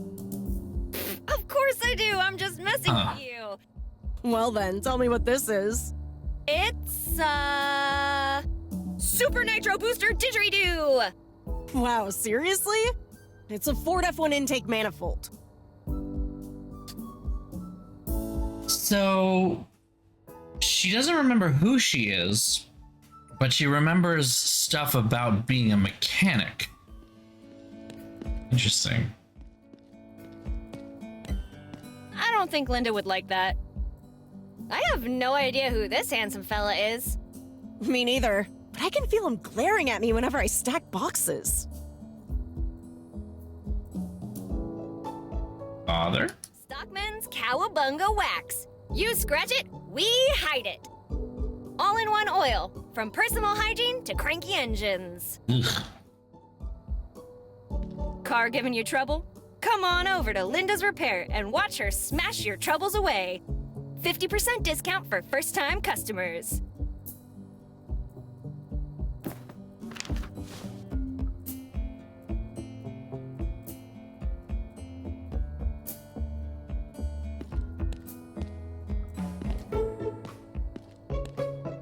Of course I do. I'm just messing with you. Well then, tell me what this is. It's Super Nitro Booster Didgeridoo. Wow, seriously? It's a Ford F1 intake manifold. So she doesn't remember who she is, but she remembers stuff about being a mechanic. Interesting. I don't think Linda would like that. I have no idea who this handsome fella is. Me neither, but I can feel him glaring at me whenever I stack boxes. Father? Stockman's Cowabunga Wax. You scratch it, we hide it. All-in-one oil, from personal hygiene to cranky engines. Ugh. Car giving you trouble? Come on over to Linda's Repair and watch her smash your troubles away. 50% discount for first-time customers.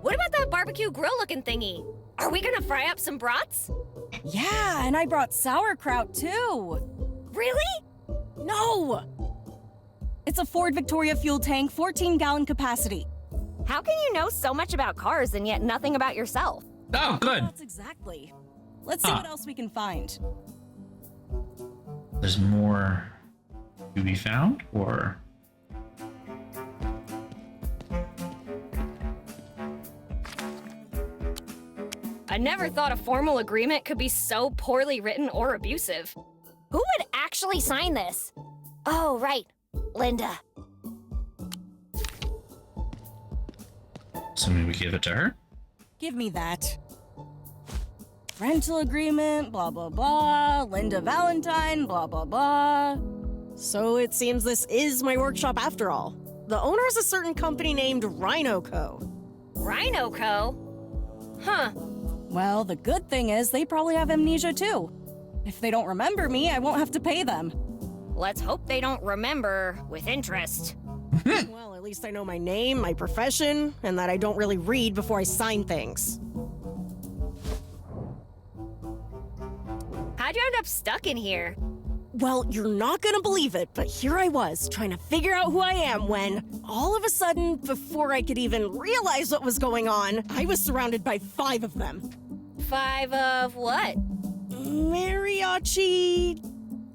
What about that barbecue grill-looking thingy? Are we gonna fry up some brats? Yeah, and I brought sauerkraut too. Really? No! It's a Ford Victoria fuel tank, 14-gallon capacity. How can you know so much about cars and yet nothing about yourself? Oh, good. That's exactly. Let's see Ah. what else we can find. There's more to be found, or... I never thought a formal agreement could be so poorly written or abusive. Who would actually sign this? Oh, right. Linda. Assuming we give it to her. Give me that. Rental agreement, blah, blah, blah. Linda Valentine, blah, blah, blah. So it seems this is my workshop after all. The owner is a certain company named Rhino Co. Rhino Co? Huh. Well, the good thing is they probably have amnesia too. If they don't remember me, I won't have to pay them. Let's hope they don't remember with interest. Well, at least I know my name, my profession, and that I don't really read before I sign things. How'd you end up stuck in here? Well, you're not gonna believe it, but here I was, trying to figure out who I am when, all of a sudden, before I could even realize what was going on, I was surrounded by 5 of them. 5 of what? Mariachi...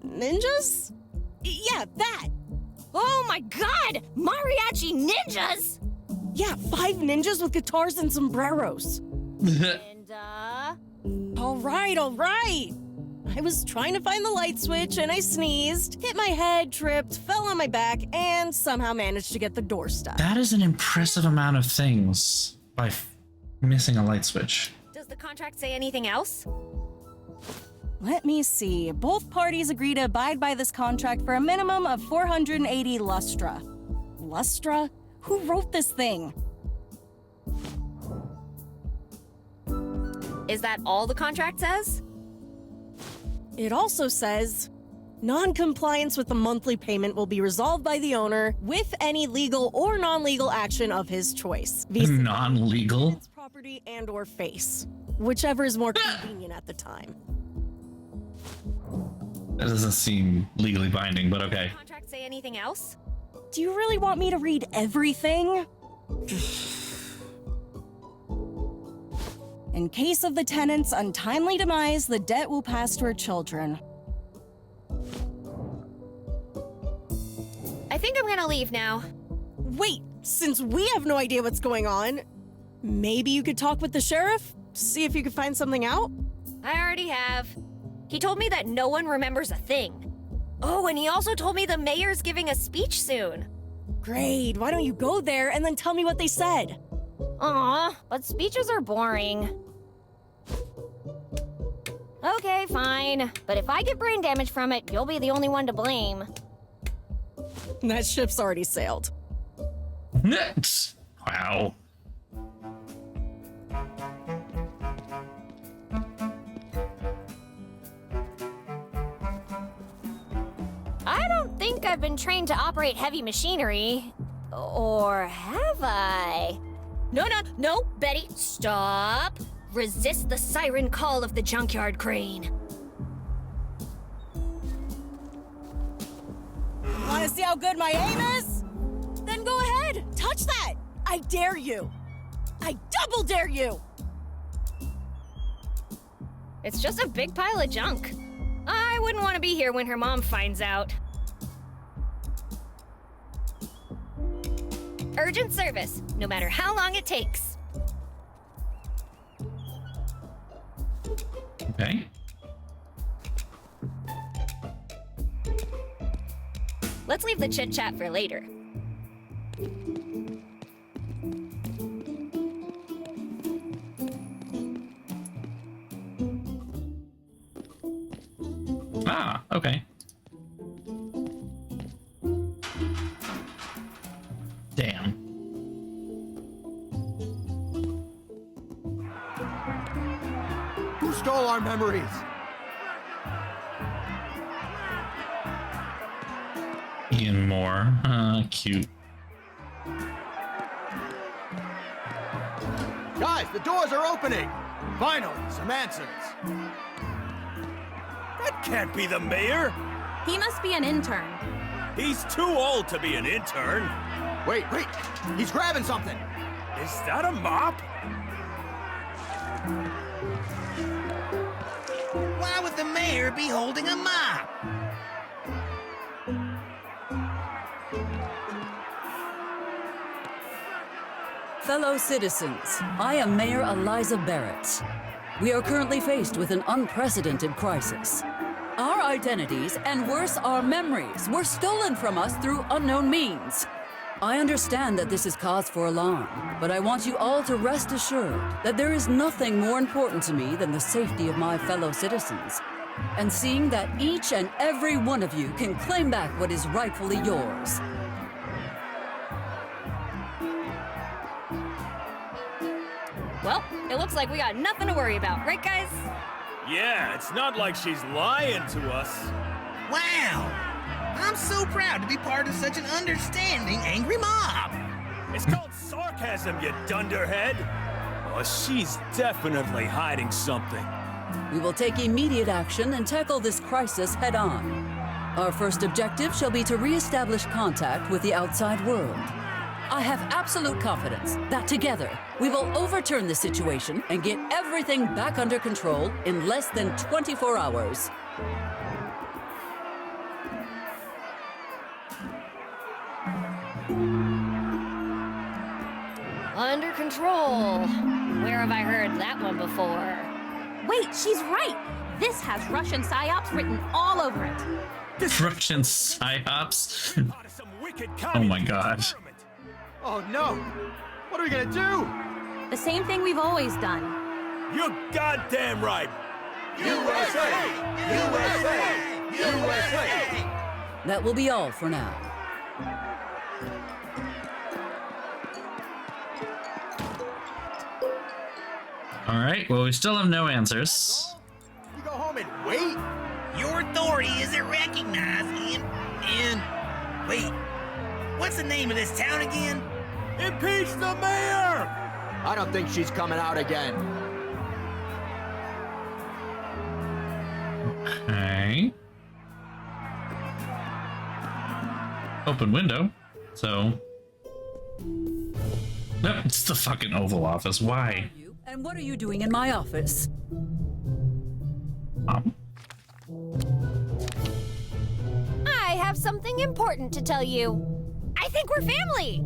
ninjas? Yeah, that! Oh my god! Mariachi ninjas! Yeah, 5 ninjas with guitars and sombreros. And, All right. I was trying to find the light switch and I sneezed, hit my head, tripped, fell on my back, and somehow managed to get the door stuck. That is an impressive amount of things by missing a light switch. does the contract say anything else? Let me see. Both parties agree to abide by this contract for a minimum of 480 lustra. Lustra? Who wrote this thing? Is that all the contract says? It also says, non-compliance with the monthly payment will be resolved by the owner with any legal or non-legal action of his choice. Non-legal? Property and or face, whichever is more convenient at the time. That doesn't seem legally binding, but okay. Does the contract say anything else? Do you really want me to read everything? In case of the tenant's untimely demise, the debt will pass to her children. I think I'm gonna leave now. Wait, since we have no idea what's going on, maybe you could talk with the sheriff? See if you could find something out? I already have. He told me that no one remembers a thing. Oh, and he also told me the mayor's giving a speech soon. Great, why don't you go there and then tell me what they said? Aw, but speeches are boring. Okay, fine. But if I get brain damage from it, you'll be the only one to blame. That ship's already sailed. Next! Wow. I don't think I've been trained to operate heavy machinery. Or have I? No, Betty, stop! Resist the siren call of the junkyard crane. Want to see how good my aim is? Then go ahead, touch that! I dare you! I double dare you! It's just a big pile of junk. I wouldn't want to be here when her mom finds out. Urgent service, no matter how long it takes. Okay. Let's leave the chit-chat for later. Ah, okay. Damn. Who stole our memories? Ian Moore. Cute. Guys, the doors are opening! Finally, some answers. That can't be the mayor! He must be an intern. He's too old to be an intern! Wait, he's grabbing something! Is that a mop? Why would the mayor be holding a mop? Fellow citizens, I am Mayor Eliza Barrett. We are currently faced with an unprecedented crisis. Our identities, and worse, our memories, were stolen from us through unknown means. I understand that this is cause for alarm, but I want you all to rest assured that there is nothing more important to me than the safety of my fellow citizens, and seeing that each and every one of you can claim back what is rightfully yours. Well, it looks like we got nothing to worry about, right, guys? Yeah, it's not like she's lying to us. Wow! I'm so proud to be part of such an understanding, angry mob! It's called sarcasm, you dunderhead! Oh, she's definitely hiding something. We will take immediate action and tackle this crisis head-on. Our first objective shall be to re-establish contact with the outside world. I have absolute confidence that together we will overturn the situation and get everything back under control in less than 24 hours. Under control. Where have I heard that one before? Wait, she's right. This has Russian psyops written all over it. Russian psyops? Oh my god. Oh no! What are we gonna do? The same thing we've always done. You're goddamn right! USA! USA! USA! That will be all for now. Alright, well, we still have no answers. You go home and wait? Your authority isn't recognized in... Wait, what's the name of this town again? Impeach the mayor! I don't think she's coming out again. Okay. Open window. So... Nope, it's the fucking Oval Office. Why? And what are you doing in my office? I have something important to tell you. I think we're family.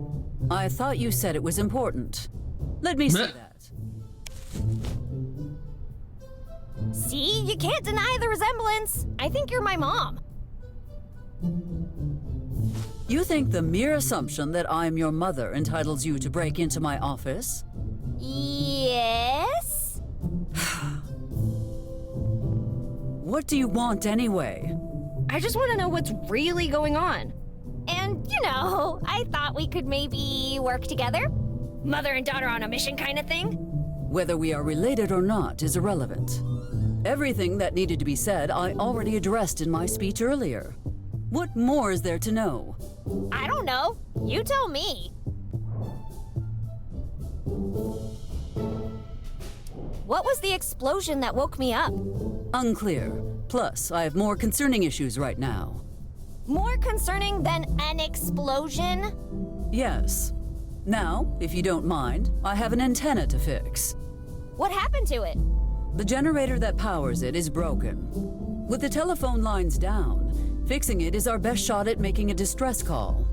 I thought you said it was important. Let me see that. See, you can't deny the resemblance. I think you're my mom. You think the mere assumption that I'm your mother entitles you to break into my office? Yes? What do you want anyway? I just want to know what's really going on. And, you know, I thought we could maybe work together. Mother and daughter on a mission kind of thing. Whether we are related or not is irrelevant. Everything that needed to be said I already addressed in my speech earlier. What more is there to know? I don't know. You tell me. What was the explosion that woke me up? Unclear. Plus, I have more concerning issues right now. More concerning than an explosion? Yes. Now, if you don't mind, I have an antenna to fix. What happened to it? The generator that powers it is broken. With the telephone lines down, fixing it is our best shot at making a distress call.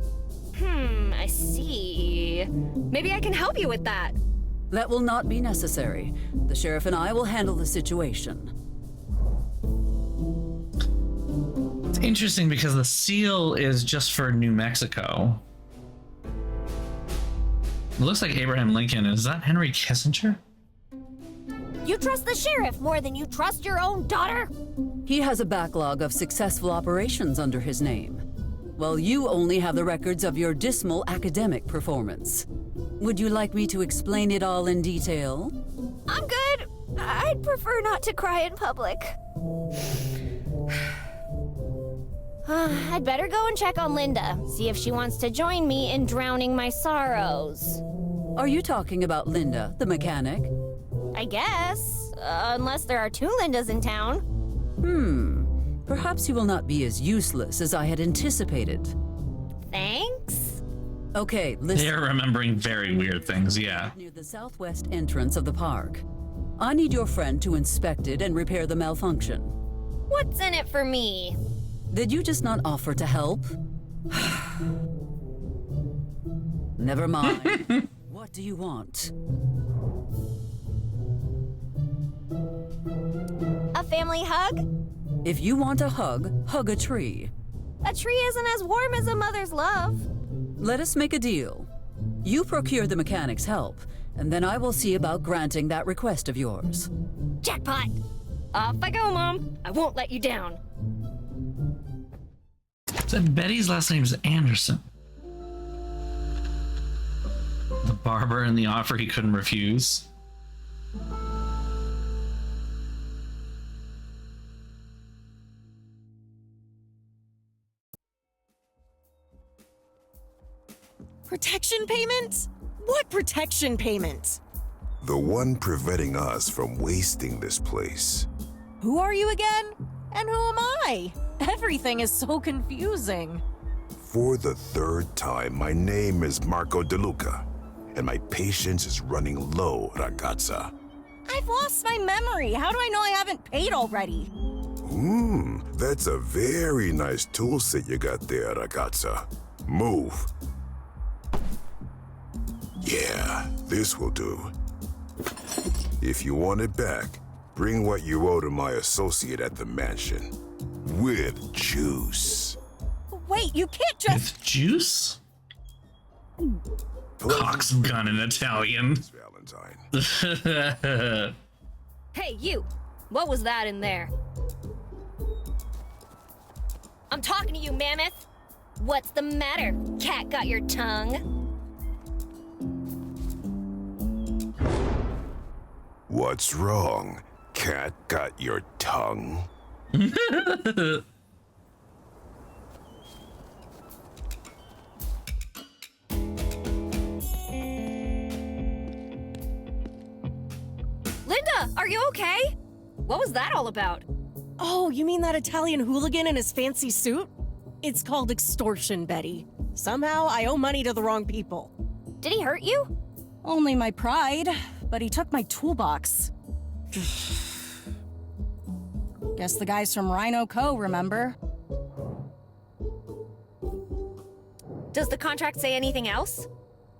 I see. Maybe I can help you with that. That will not be necessary. The sheriff and I will handle the situation. It's interesting because the seal is just for New Mexico. It looks like Abraham Lincoln. Is that Henry Kissinger? You trust the sheriff more than you trust your own daughter? He has a backlog of successful operations under his name, while you only have the records of your dismal academic performance. Would you like me to explain it all in detail? I'm good. I'd prefer not to cry in public. I'd better go and check on Linda, see if she wants to join me in drowning my sorrows. Are you talking about Linda, the mechanic? I guess, unless there are two Lindas in town. Perhaps you will not be as useless as I had anticipated. Thanks. Okay, listen. They're remembering very weird things, yeah. Near the southwest entrance of the park. I need your friend to inspect it and repair the malfunction. What's in it for me? Did you just not offer to help? Never mind. What do you want? A family hug? If you want a hug, hug a tree. A tree isn't as warm as a mother's love. Let us make a deal. You procure the mechanic's help, and then I will see about granting that request of yours. Jackpot! Off I go, Mom. I won't let you down. Said Betty's last name is Anderson. The barber and the offer he couldn't refuse. Protection payment? What protection payment? The one preventing us from wasting this place. Who are you again? And who am I? Everything is so confusing. For the third time, my name is Marco De Luca, and my patience is running low, ragazza. I've lost my memory. How do I know I haven't paid already? That's a very nice tool set you got there, ragazza. Move. Yeah, this will do. If you want it back, bring what you owe to my associate at the mansion. With juice. Wait, you can't just— With juice? Cock's gun in Italian. Valentine. Hey, you! What was that in there? I'm talking to you, Mammoth! What's the matter? Cat got your tongue? What's wrong? Cat got your tongue? Linda, are you okay? What was that all about? Oh, you mean that Italian hooligan in his fancy suit? It's called extortion, Betty. Somehow I owe money to the wrong people. Did he hurt you? Only my pride, but he took my toolbox. Guess the guys from Rhino Co., remember? Does the contract say anything else?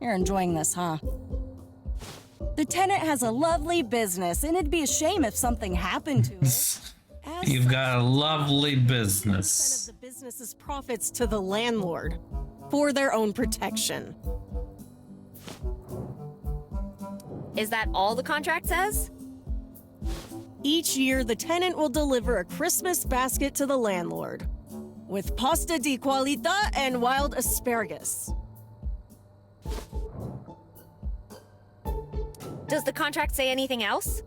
You're enjoying this, huh? The tenant has a lovely business, and it'd be a shame if something happened to it. You've got a lovely business. Of the business's profits to the landlord for their own protection. Is that all the contract says? Each year, the tenant will deliver a Christmas basket to the landlord with pasta di qualità and wild asparagus. Does the contract say anything else?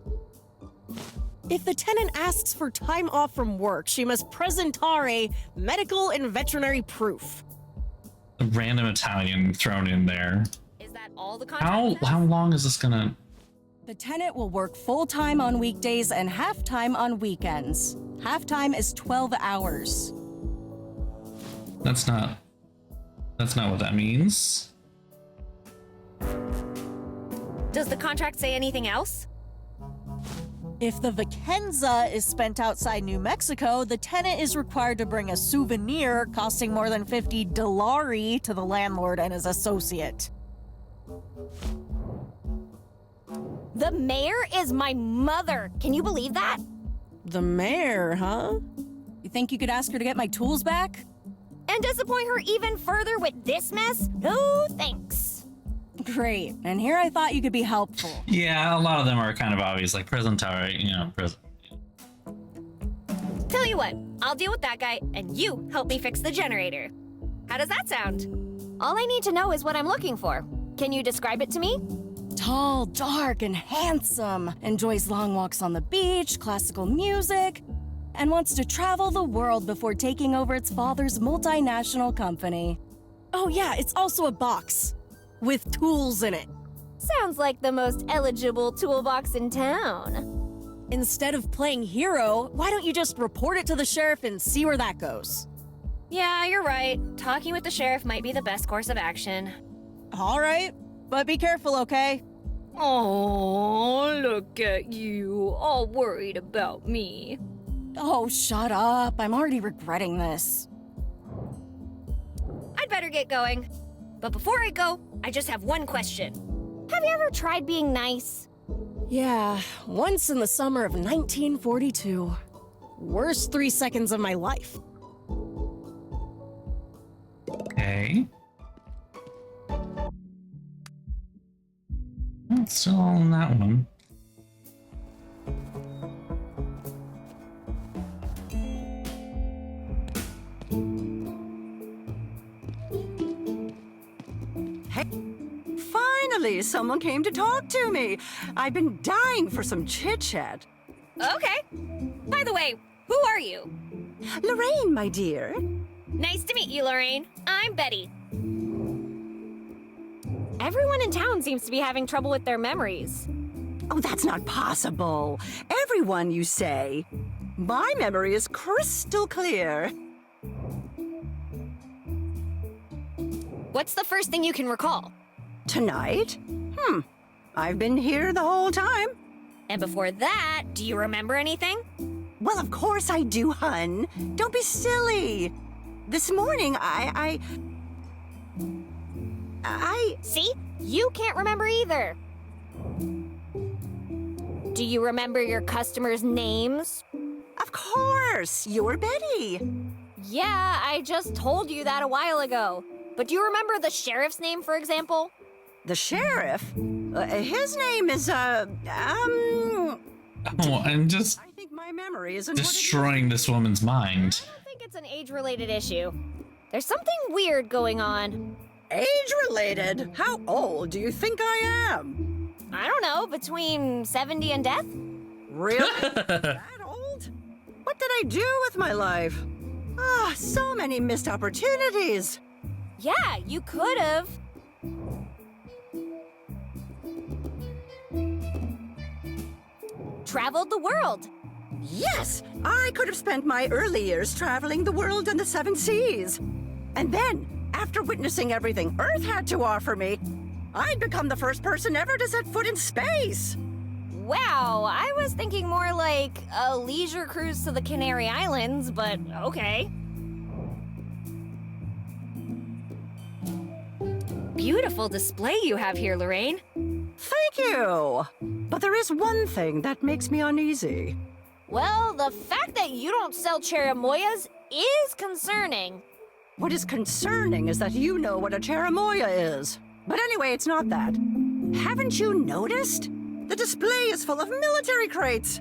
If the tenant asks for time off from work, she must presentare medical and veterinary proof. A random Italian thrown in there. Is that all the contract How long is this gonna... The tenant will work full-time on weekdays and half-time on weekends. Half-time is 12 hours. That's not what that means. Does the contract say anything else? If the vacanza is spent outside New Mexico, the tenant is required to bring a souvenir costing more than $50 to the landlord and his associate. The mayor is my mother. Can you believe that? The mayor, huh? You think you could ask her to get my tools back? And disappoint her even further with this mess? No thanks. Great. And here I thought you could be helpful. Yeah, a lot of them are kind of obvious, like presentare, Tell you what, I'll deal with that guy, and you help me fix the generator. How does that sound? All I need to know is what I'm looking for. Can you describe it to me? Tall, dark, and handsome. Enjoys long walks on the beach, classical music, and wants to travel the world before taking over its father's multinational company. Oh yeah, it's also a box with tools in it. Sounds like the most eligible toolbox in town. Instead of playing hero, why don't you just report it to the sheriff and see where that goes? Yeah, you're right. Talking with the sheriff might be the best course of action. All right, but be careful, okay? Oh, look at you, all worried about me. Oh, shut up. I'm already regretting this. I'd better get going. But before I go, I just have one question. Have you ever tried being nice? Yeah, once in the summer of 1942. Worst 3 seconds of my life. Okay. still on that one. Finally, someone came to talk to me. I've been dying for some chit-chat. Okay. By the way, who are you? Lorraine, my dear. Nice to meet you, Lorraine. I'm Betty. Everyone in town seems to be having trouble with their memories. Oh, that's not possible. Everyone, you say. My memory is crystal clear. What's the first thing you can recall? Tonight? I've been here the whole time. And before that, do you remember anything? Well, of course I do, hun. Don't be silly. This morning, I... See? You can't remember either. Do you remember your customers' names? Of course! You're Betty. Yeah, I just told you that a while ago. But do you remember the sheriff's name, for example? The sheriff? His name is, Oh, I'm just I think my memory isn't destroying this woman's mind. I don't think it's an age-related issue. There's something weird going on. Age-related? How old do you think I am? I don't know, between 70 and death? Really? That old? What did I do with my life? So many missed opportunities. Yeah, you could have. Traveled the world. Yes, I could have spent my early years traveling the world and the seven seas. And then, after witnessing everything Earth had to offer me, I'd become the first person ever to set foot in space. Wow, I was thinking more like a leisure cruise to the Canary Islands, but okay. Beautiful display you have here, Lorraine. Thank you. But there is one thing that makes me uneasy. Well, the fact that you don't sell cherimoyas is concerning. What is concerning is that you know what a cherimoya is. But anyway, it's not that. Haven't you noticed? The display is full of military crates.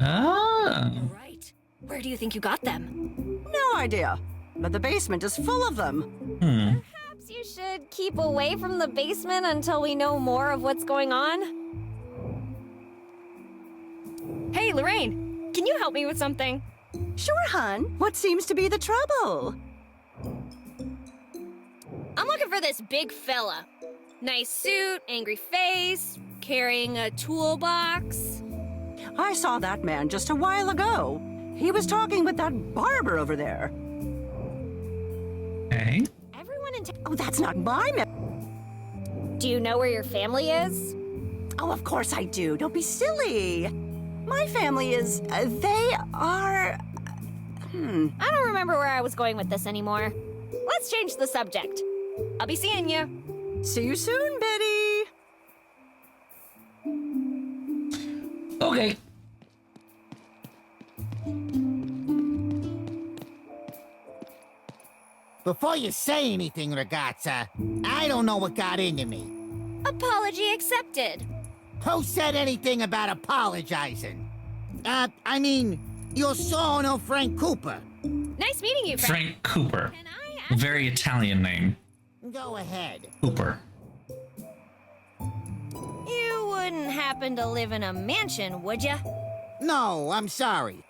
Right. Where do you think you got them? No idea. But the basement is full of them. Perhaps you should keep away from the basement until we know more of what's going on. Hey, Lorraine, can you help me with something? Sure, hon. What seems to be the trouble? I'm looking for this big fella. Nice suit, angry face, carrying a toolbox. I saw that man just a while ago. He was talking with that barber over there. Hey? Everyone in town. Oh, that's not my Do you know where your family is? Oh, of course I do. Don't be silly. My family is... they are... I don't remember where I was going with this anymore. Let's change the subject. I'll be seeing you. See you soon, Betty. Okay. Before you say anything, ragazza, I don't know what got into me. Apology accepted. Who said anything about apologizing? I mean, io sono Frank Cooper. Nice meeting you, Frank Cooper. Can I ask Very Italian name. Go ahead. Cooper. You wouldn't happen to live in a mansion, would you? No, I'm sorry.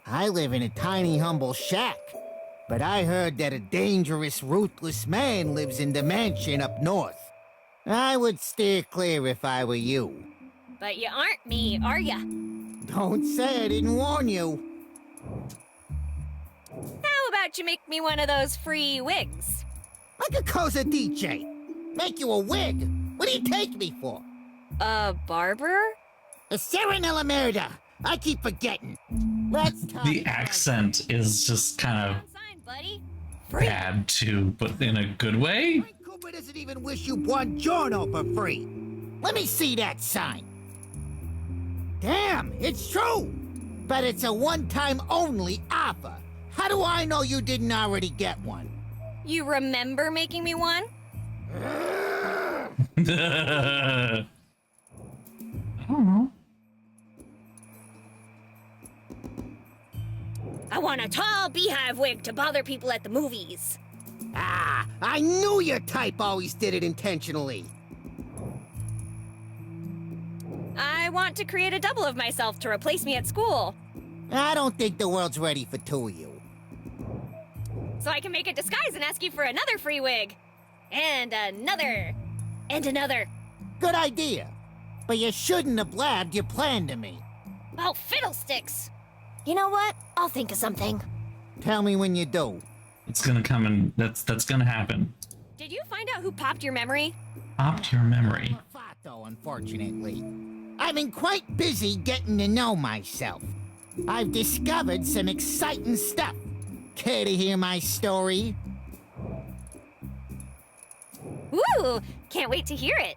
I live in a tiny, humble shack. But I heard that a dangerous, ruthless man lives in the mansion up north. I would steer clear if I were you. But you aren't me, are ya? Don't say I didn't warn you. How about you make me one of those free wigs? I could cause a DJ. Make you a wig. What do you take me for? A barber? A Serenella Merida. I keep forgetting. Let's talk. The accent is just kind of Buddy. bad too, but in a good way. Frank Cooper doesn't even wish you buongiorno for free. Let me see that sign. Damn, it's true. But it's a one-time only offer. How do I know you didn't already get one? You remember making me one? I don't know. I want a tall beehive wig to bother people at the movies. Ah, I knew your type always did it intentionally. I want to create a double of myself to replace me at school, I don't think the world's ready for two of you. so I can make a disguise and ask you for another free wig. And another. And another. Good idea. But you shouldn't have blabbed your plan to me. Oh, fiddlesticks! You know what? I'll think of something. Tell me when you do. It's gonna come and that's gonna happen. Did you find out who popped your memory? Popped your memory. Fato, unfortunately. I've been quite busy getting to know myself. I've discovered some exciting stuff. Care to hear my story? Woo! Can't wait to hear it.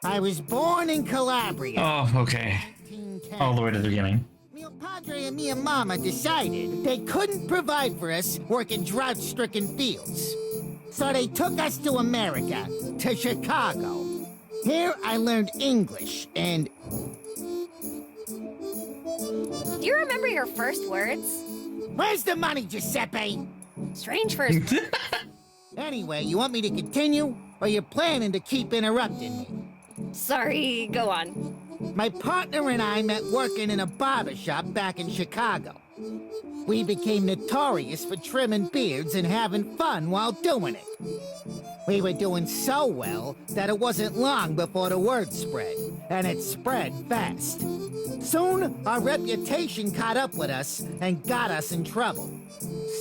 I was born in Calabria. Oh, okay. All the way to the beginning. Mio Padre and Mia Mama decided they couldn't provide for us working drought-stricken fields. So they took us to America, to Chicago. Here I learned English and... Do you remember your first words? Where's the money, Giuseppe? Strange first. Anyway, you want me to continue, or you're planning to keep interrupting me? Sorry, go on. My partner and I met working in a barber shop back in Chicago. We became notorious for trimming beards and having fun while doing it. We were doing so well that it wasn't long before the word spread, and it spread fast. Soon, our reputation caught up with us and got us in trouble.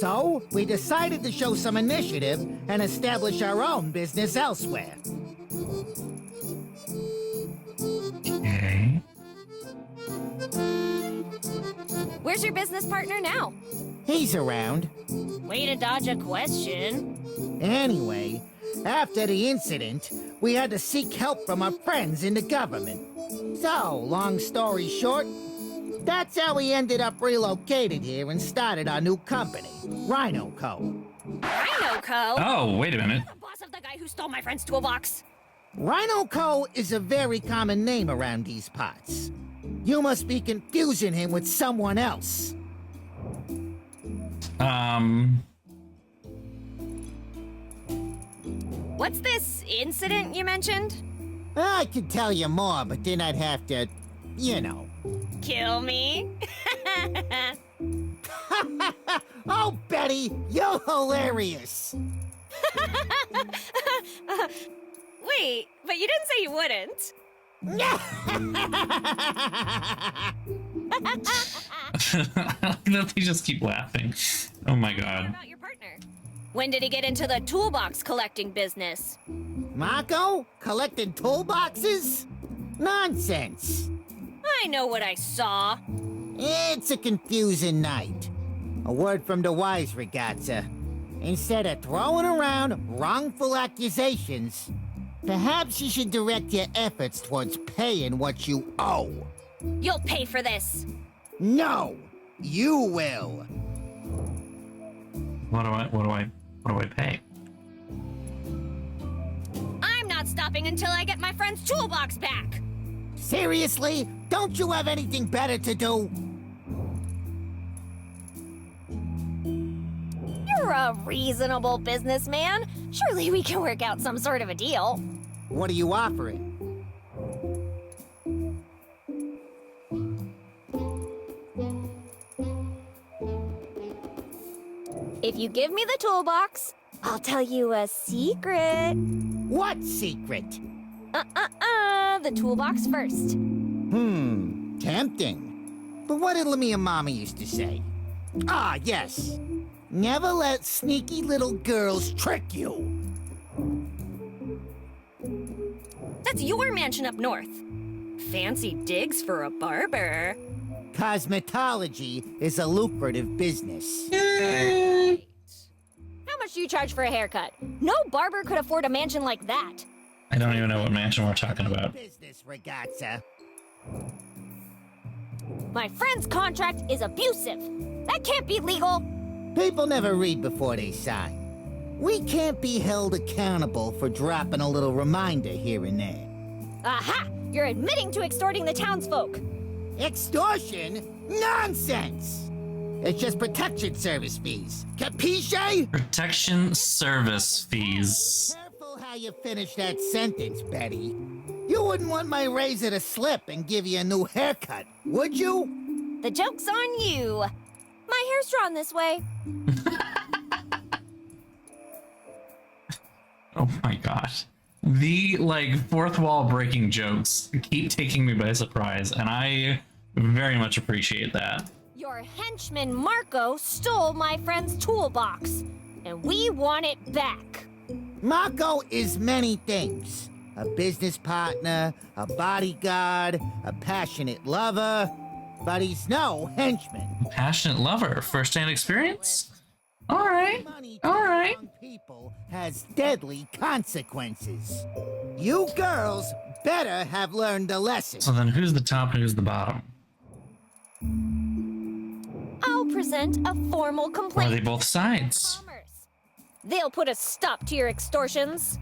So, we decided to show some initiative and establish our own business elsewhere. Okay. Where's your business partner now? He's around. Way to dodge a question. Anyway, after the incident, we had to seek help from our friends in the government. So, long story short, that's how we ended up relocated here and started our new company, Rhino Co. Rhino Co. Oh, wait a minute. The boss of the guy who stole my friend's toolbox. Rhino Co. is a very common name around these parts. You must be confusing him with someone else. What's this incident you mentioned? I could tell you more, but then I'd have to, you know. Kill me? Oh, Betty, you're hilarious. Wait, but you didn't say you wouldn't. They just keep laughing. Oh my god. What about your partner? When did he get into the toolbox collecting business? Marco? Collecting toolboxes? Nonsense. I know what I saw. It's a confusing night. A word from the wise, Ragazza. Instead of throwing around wrongful accusations, perhaps you should direct your efforts towards paying what you owe. You'll pay for this. No, you will. What do I pay? I'm not stopping until I get my friend's toolbox back. Seriously? Don't you have anything better to do? You're a reasonable businessman. Surely we can work out some sort of a deal. What are you offering? If you give me the toolbox, I'll tell you a secret. What secret? The toolbox first. Tempting. But what did Lamia Mama used to say? Ah, yes. Never let sneaky little girls trick you. That's your mansion up north. Fancy digs for a barber. Cosmetology is a lucrative business. Right. How much do you charge for a haircut? No barber could afford a mansion like that. I don't even know what mansion we're talking about. Business, Ragazza. My friend's contract is abusive. That can't be legal. People never read before they sign. We can't be held accountable for dropping a little reminder here and there. Aha! You're admitting to extorting the townsfolk. Extortion? Nonsense! It's just protection service fees. Capisce? Protection service fees. Careful how you finish that sentence, Betty. You wouldn't want my razor to slip and give you a new haircut, would you? The joke's on you. My hair's drawn this way. Oh my gosh. The, like, fourth wall breaking jokes keep taking me by surprise, and I very much appreciate that. Your henchman Marco stole my friend's toolbox, and we want it back. Marco is many things. A business partner, a bodyguard, a passionate lover, but he's no henchman. Passionate lover, first-hand experience? Alright, alright. People has deadly consequences. You girls better have learned a lesson. So then who's the top and who's the bottom? I'll present a formal Or are complaint. they both sides? They'll put a stop to your extortions.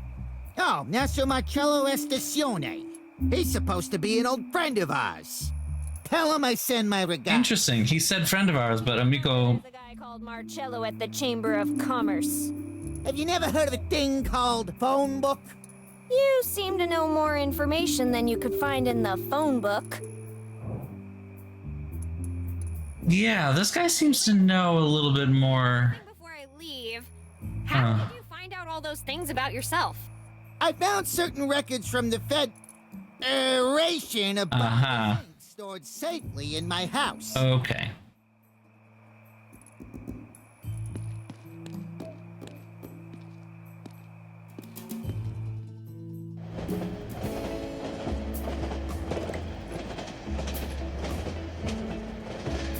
Oh, Naso Marcello Estacione. He's supposed to be an old friend of ours. Tell him I send my regards. Interesting. He said friend of ours, but Amico... There's a guy called Marcello at the Chamber of Commerce. Have you never heard of a thing called phone book? You seem to know more information than you could find in the phone book. Yeah, this guy seems to know a little bit more. Before I leave, how did you find out all those things about yourself? I found certain records from the Federation about things stored safely in my house. Okay.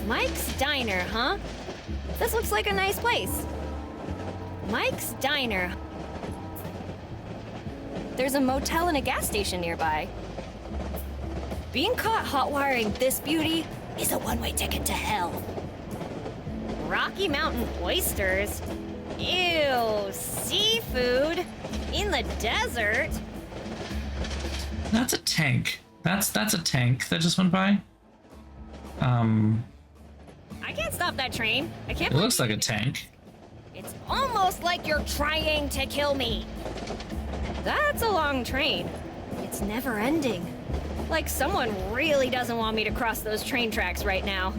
Mike's Diner, huh? This looks like a nice place. Mike's Diner. There's a motel and a gas station nearby. Being caught hot wiring this beauty is a one-way ticket to hell. Rocky Mountain oysters? Ew, seafood? In the desert? That's a tank. That's a tank that just went by. I can't stop that train. I can't. It looks like a tank. It's almost like you're trying to kill me. That's a long train. It's never ending. Like someone really doesn't want me to cross those train tracks right now.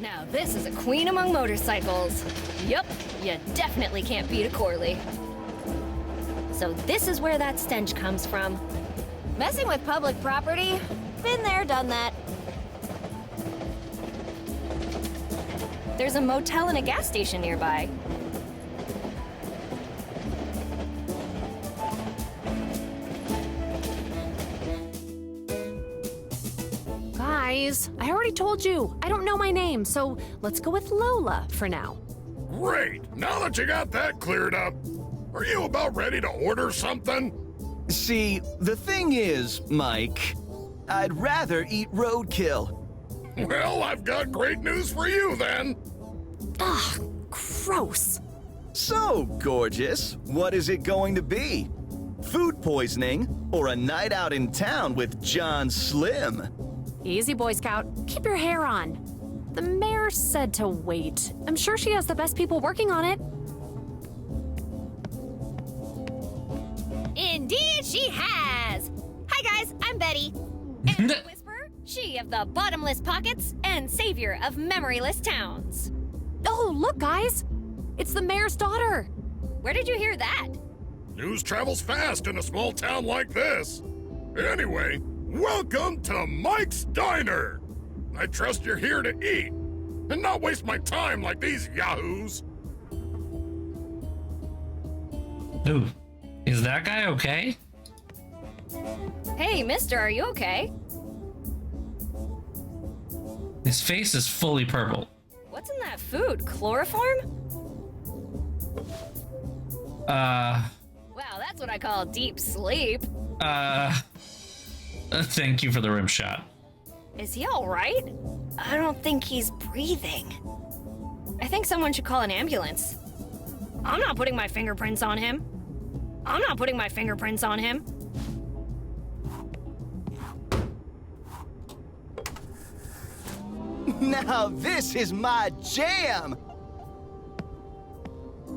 Now this is a queen among motorcycles. Yup, you definitely can't beat a Corley. So this is where that stench comes from. Messing with public property? Been there, done that. There's a motel and a gas station nearby. Guys, I already told you, I don't know my name, so let's go with Lola for now. Great! Now that you got that cleared up, are you about ready to order something? See, the thing is, Mike, I'd rather eat roadkill. Well, I've got great news for you then. Ugh, gross. So, gorgeous, what is it going to be? Food poisoning or a night out in town with John Slim? Easy, Boy Scout. Keep your hair on. The mayor said to wait. I'm sure she has the best people working on it. Indeed she has! Hi guys, I'm Betty. And the Whisperer, she of the bottomless pockets and savior of memoryless towns. Oh, look guys! It's the mayor's daughter! Where did you hear that? News travels fast in a small town like this. Anyway, welcome to Mike's Diner. I trust you're here to eat and not waste my time like these yahoos. Ooh, is that guy okay? Hey, mister, are you okay? His face is fully purple. What's in that food? Chloroform? Wow, that's what I call deep sleep. Thank you for the rim shot. Is he all right? I don't think he's breathing. I think someone should call an ambulance. I'm not putting my fingerprints on him. I'm not putting my fingerprints on him. Now this is my jam!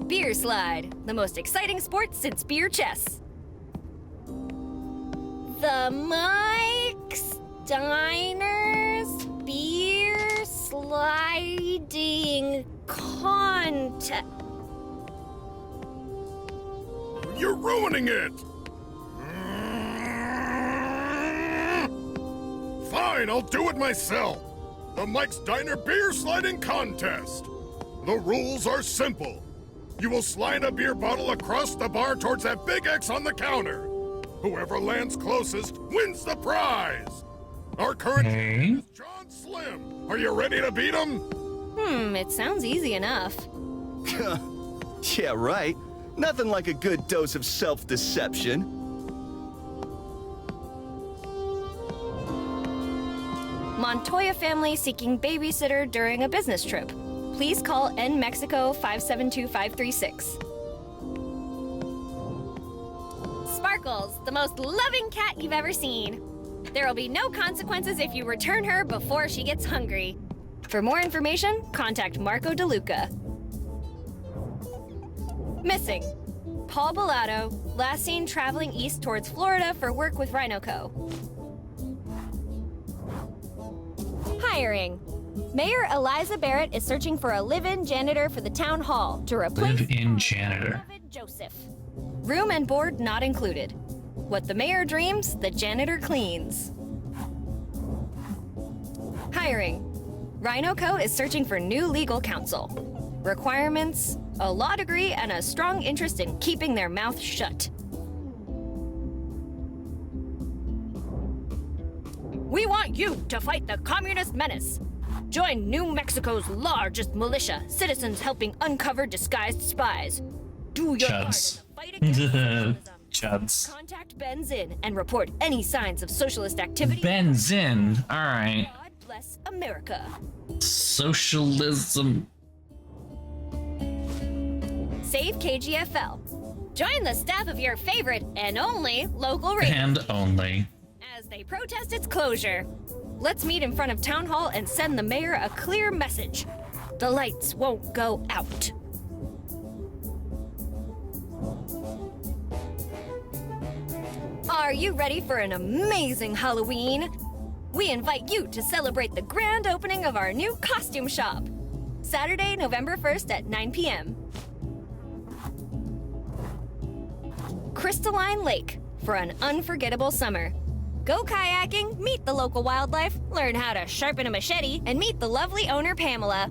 Beer slide, the most exciting sport since beer chess. The Mike's Diners beer sliding contest. You're ruining it! Fine, I'll do it myself. The Mike's Diner Beer Sliding Contest. The rules are simple. You will slide a beer bottle across the bar towards that big X on the counter. Whoever lands closest wins the prize. Our current champion is John Slim. Are you ready to beat him? It sounds easy enough. Yeah, right. Nothing like a good dose of self-deception. Montoya family seeking babysitter during a business trip. Please call N Mexico 572536. Sparkles, the most loving cat you've ever seen. There will be no consequences if you return her before she gets hungry. For more information, contact Marco DeLuca. Missing. Paul Bellato, last seen traveling east towards Florida for work with Rhino Co. Hiring. Mayor Eliza Barrett is searching for a live-in janitor for the town hall to replace Live-in janitor. Joseph. Room and board not included. What the mayor dreams, the janitor cleans. Hiring. Rhino Co. is searching for new legal counsel. Requirements: a law degree and a strong interest in keeping their mouth shut. We want you to fight the communist menace. Join New Mexico's largest militia, citizens helping uncover disguised spies. Do your part in Chuds. the fight against socialism. Chuds. Contact Ben Zinn and report any signs of socialist activity. Ben Zinn. All right. God bless America. Socialism. Save KGFL. Join the staff of your favorite and only local radio And only. as they protest its closure. Let's meet in front of Town Hall and send the mayor a clear message. The lights won't go out. Are you ready for an amazing Halloween? We invite you to celebrate the grand opening of our new costume shop. Saturday, November 1st at 9 p.m. Crystalline Lake for an unforgettable summer. Go kayaking, meet the local wildlife, learn how to sharpen a machete, and meet the lovely owner, Pamela.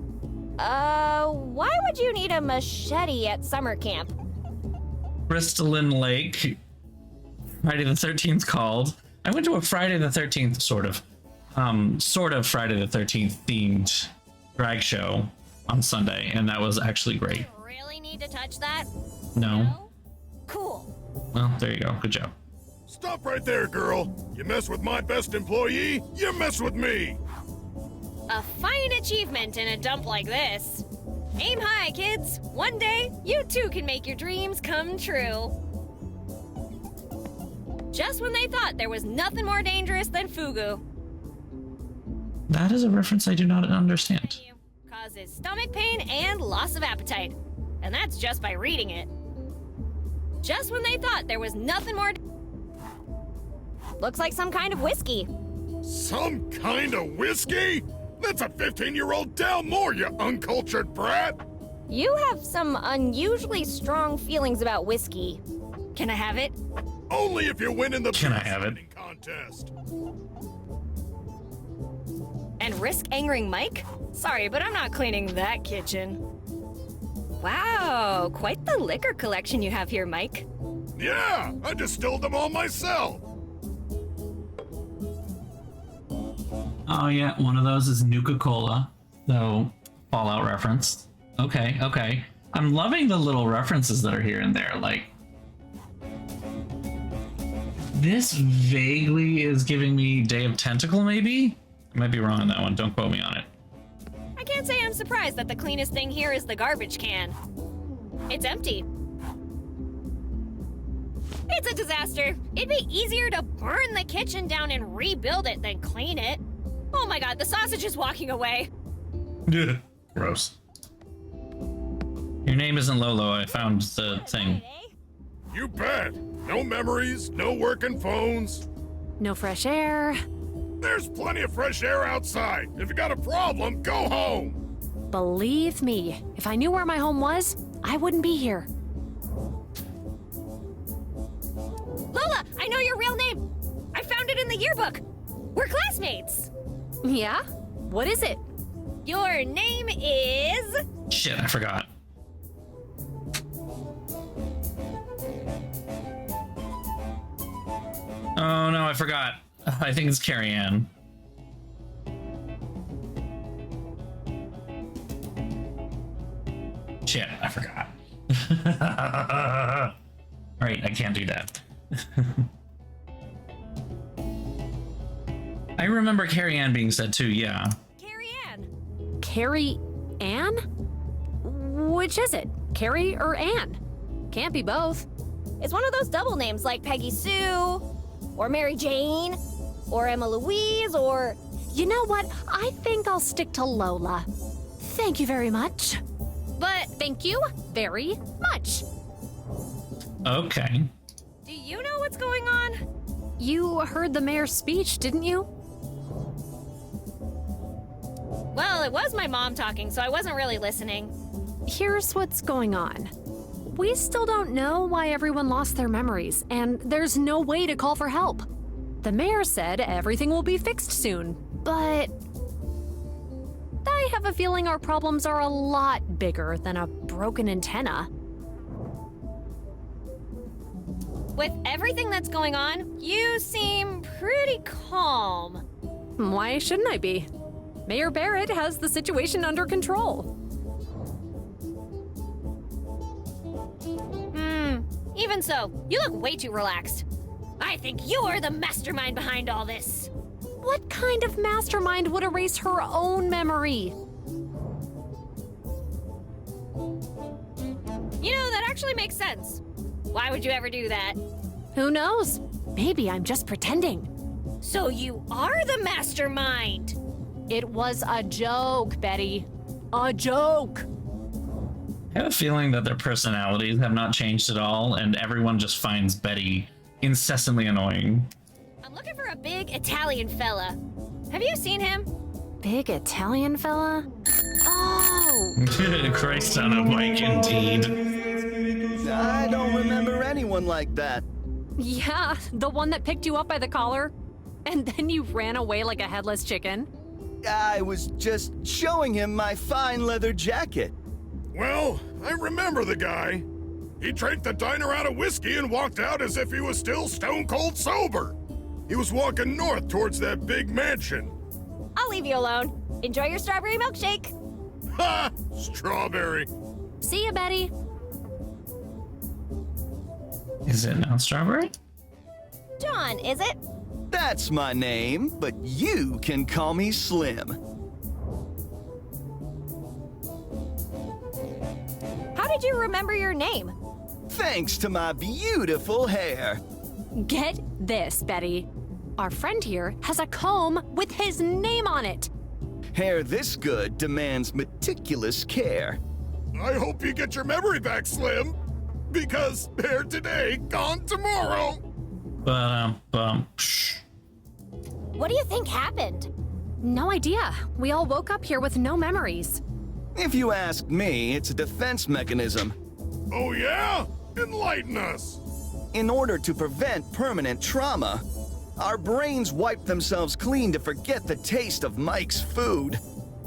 Why would you need a machete at summer camp? Crystalline Lake. Friday the 13th called. I went to a Friday the 13th sort of Friday the 13th themed drag show on Sunday, and that was actually great. Really need to touch that? No? Cool. Well, there you go. Good job. Stop right there, girl. You mess with my best employee, you mess with me. A fine achievement in a dump like this. Aim high, kids. One day, you too can make your dreams come true. Just when they thought there was nothing more dangerous than fugu. That is a reference I do not understand. Causes stomach pain and loss of appetite. And that's just by reading it. Just when they thought there was nothing more... Looks like some kind of whiskey. Some kind of whiskey? That's a 15-year-old Dalmore, you uncultured brat! You have some unusually strong feelings about whiskey. Can I have it? Only if you win in the Can I have it? contest. And risk angering Mike? Sorry, but I'm not cleaning that kitchen. Wow, quite the liquor collection you have here, Mike. Yeah, I distilled them all myself. Oh yeah, one of those is Nuka-Cola, though Fallout reference. Okay. I'm loving the little references that are here and there, like... This vaguely is giving me Day of Tentacle, maybe? I might be wrong on that one, don't quote me on it. I can't say I'm surprised that the cleanest thing here is the garbage can. It's empty. It's a disaster. It'd be easier to burn the kitchen down and rebuild it than clean it. Oh my god, the sausage is walking away. Gross. Your name isn't Lolo. I found the thing. You bet. No memories, no working phones. No fresh air. There's plenty of fresh air outside. If you got a problem, go home. Believe me, if I knew where my home was, I wouldn't be here. Lola, I know your real name. I found it in the yearbook. We're classmates. Yeah? What is it? Your name is... Shit, I forgot. Oh no, I forgot. I think it's Carrie Ann. Shit, I forgot. Alright, I can't do that. I remember Carrie Ann being said too, yeah. Carrie Ann? Which is it? Carrie or Ann? Can't be both. It's one of those double names like Peggy Sue, or Mary Jane, or Emma Louise, or... You know what? I think I'll stick to Lola. Thank you very much. But... Thank you very much. Okay. Do you know what's going on? You heard the mayor's speech, didn't you? Well, it was my mom talking, so I wasn't really listening. Here's what's going on. We still don't know why everyone lost their memories, and there's no way to call for help. The mayor said everything will be fixed soon, but I have a feeling our problems are a lot bigger than a broken antenna. With everything that's going on, you seem pretty calm. Why shouldn't I be? Mayor Barrett has the situation under control. Even so, you look way too relaxed. I think you're the mastermind behind all this. What kind of mastermind would erase her own memory? You know, that actually makes sense. Why would you ever do that? Who knows? Maybe I'm just pretending. So you are the mastermind! It was a joke, Betty. A joke! I have a feeling that their personalities have not changed at all, and everyone just finds Betty incessantly annoying. I'm looking for a big Italian fella. Have you seen him? Big Italian fella? Oh! Christ on a bike, indeed. I don't remember anyone like that. Yeah, the one that picked you up by the collar, and then you ran away like a headless chicken. I was just showing him my fine leather jacket. Well, I remember the guy. He drank the diner out of whiskey and walked out as if he was still stone cold sober. He was walking north towards that big mansion. I'll leave you alone. Enjoy your strawberry milkshake. Ha! Strawberry. See ya, Betty. Is it now Strawberry? John, is it? That's my name, but you can call me Slim. How did you remember your name? Thanks to my beautiful hair. Get this, Betty. Our friend here has a comb with his name on it. Hair this good demands meticulous care. I hope you get your memory back, Slim. Because hair today, gone tomorrow. What do you think happened? No idea. We all woke up here with no memories. If you ask me, it's a defense mechanism. Oh yeah? Enlighten us. In order to prevent permanent trauma, our brains wipe themselves clean to forget the taste of Mike's food.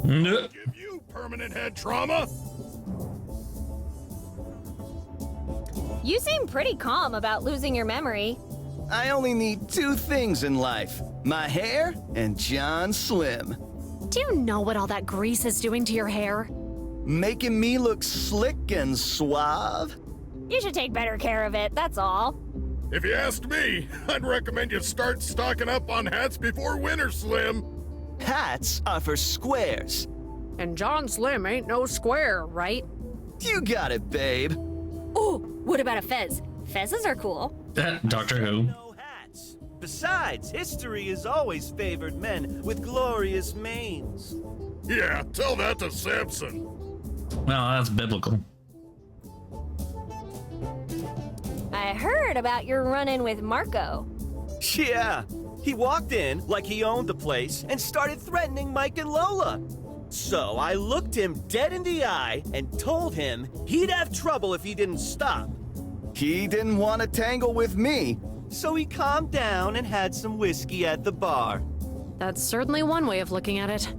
Give you permanent head trauma? You seem pretty calm about losing your memory. I only need two things in life, my hair and John Slim. Do you know what all that grease is doing to your hair? Making me look slick and suave. You should take better care of it, that's all. If you asked me, I'd recommend you start stocking up on hats before winter, Slim. Hats are for squares. And John Slim ain't no square, right? You got it, babe. Ooh, what about a fez? Fezzes are cool. Doctor Who. No hats. Besides, history has always favored men with glorious manes. Yeah, tell that to Samson. Well, that's biblical. I heard about your run-in with Marco. Yeah, he walked in like he owned the place and started threatening Mike and Lola. So I looked him dead in the eye and told him he'd have trouble if he didn't stop. He didn't want to tangle with me, so he calmed down and had some whiskey at the bar. That's certainly one way of looking at it.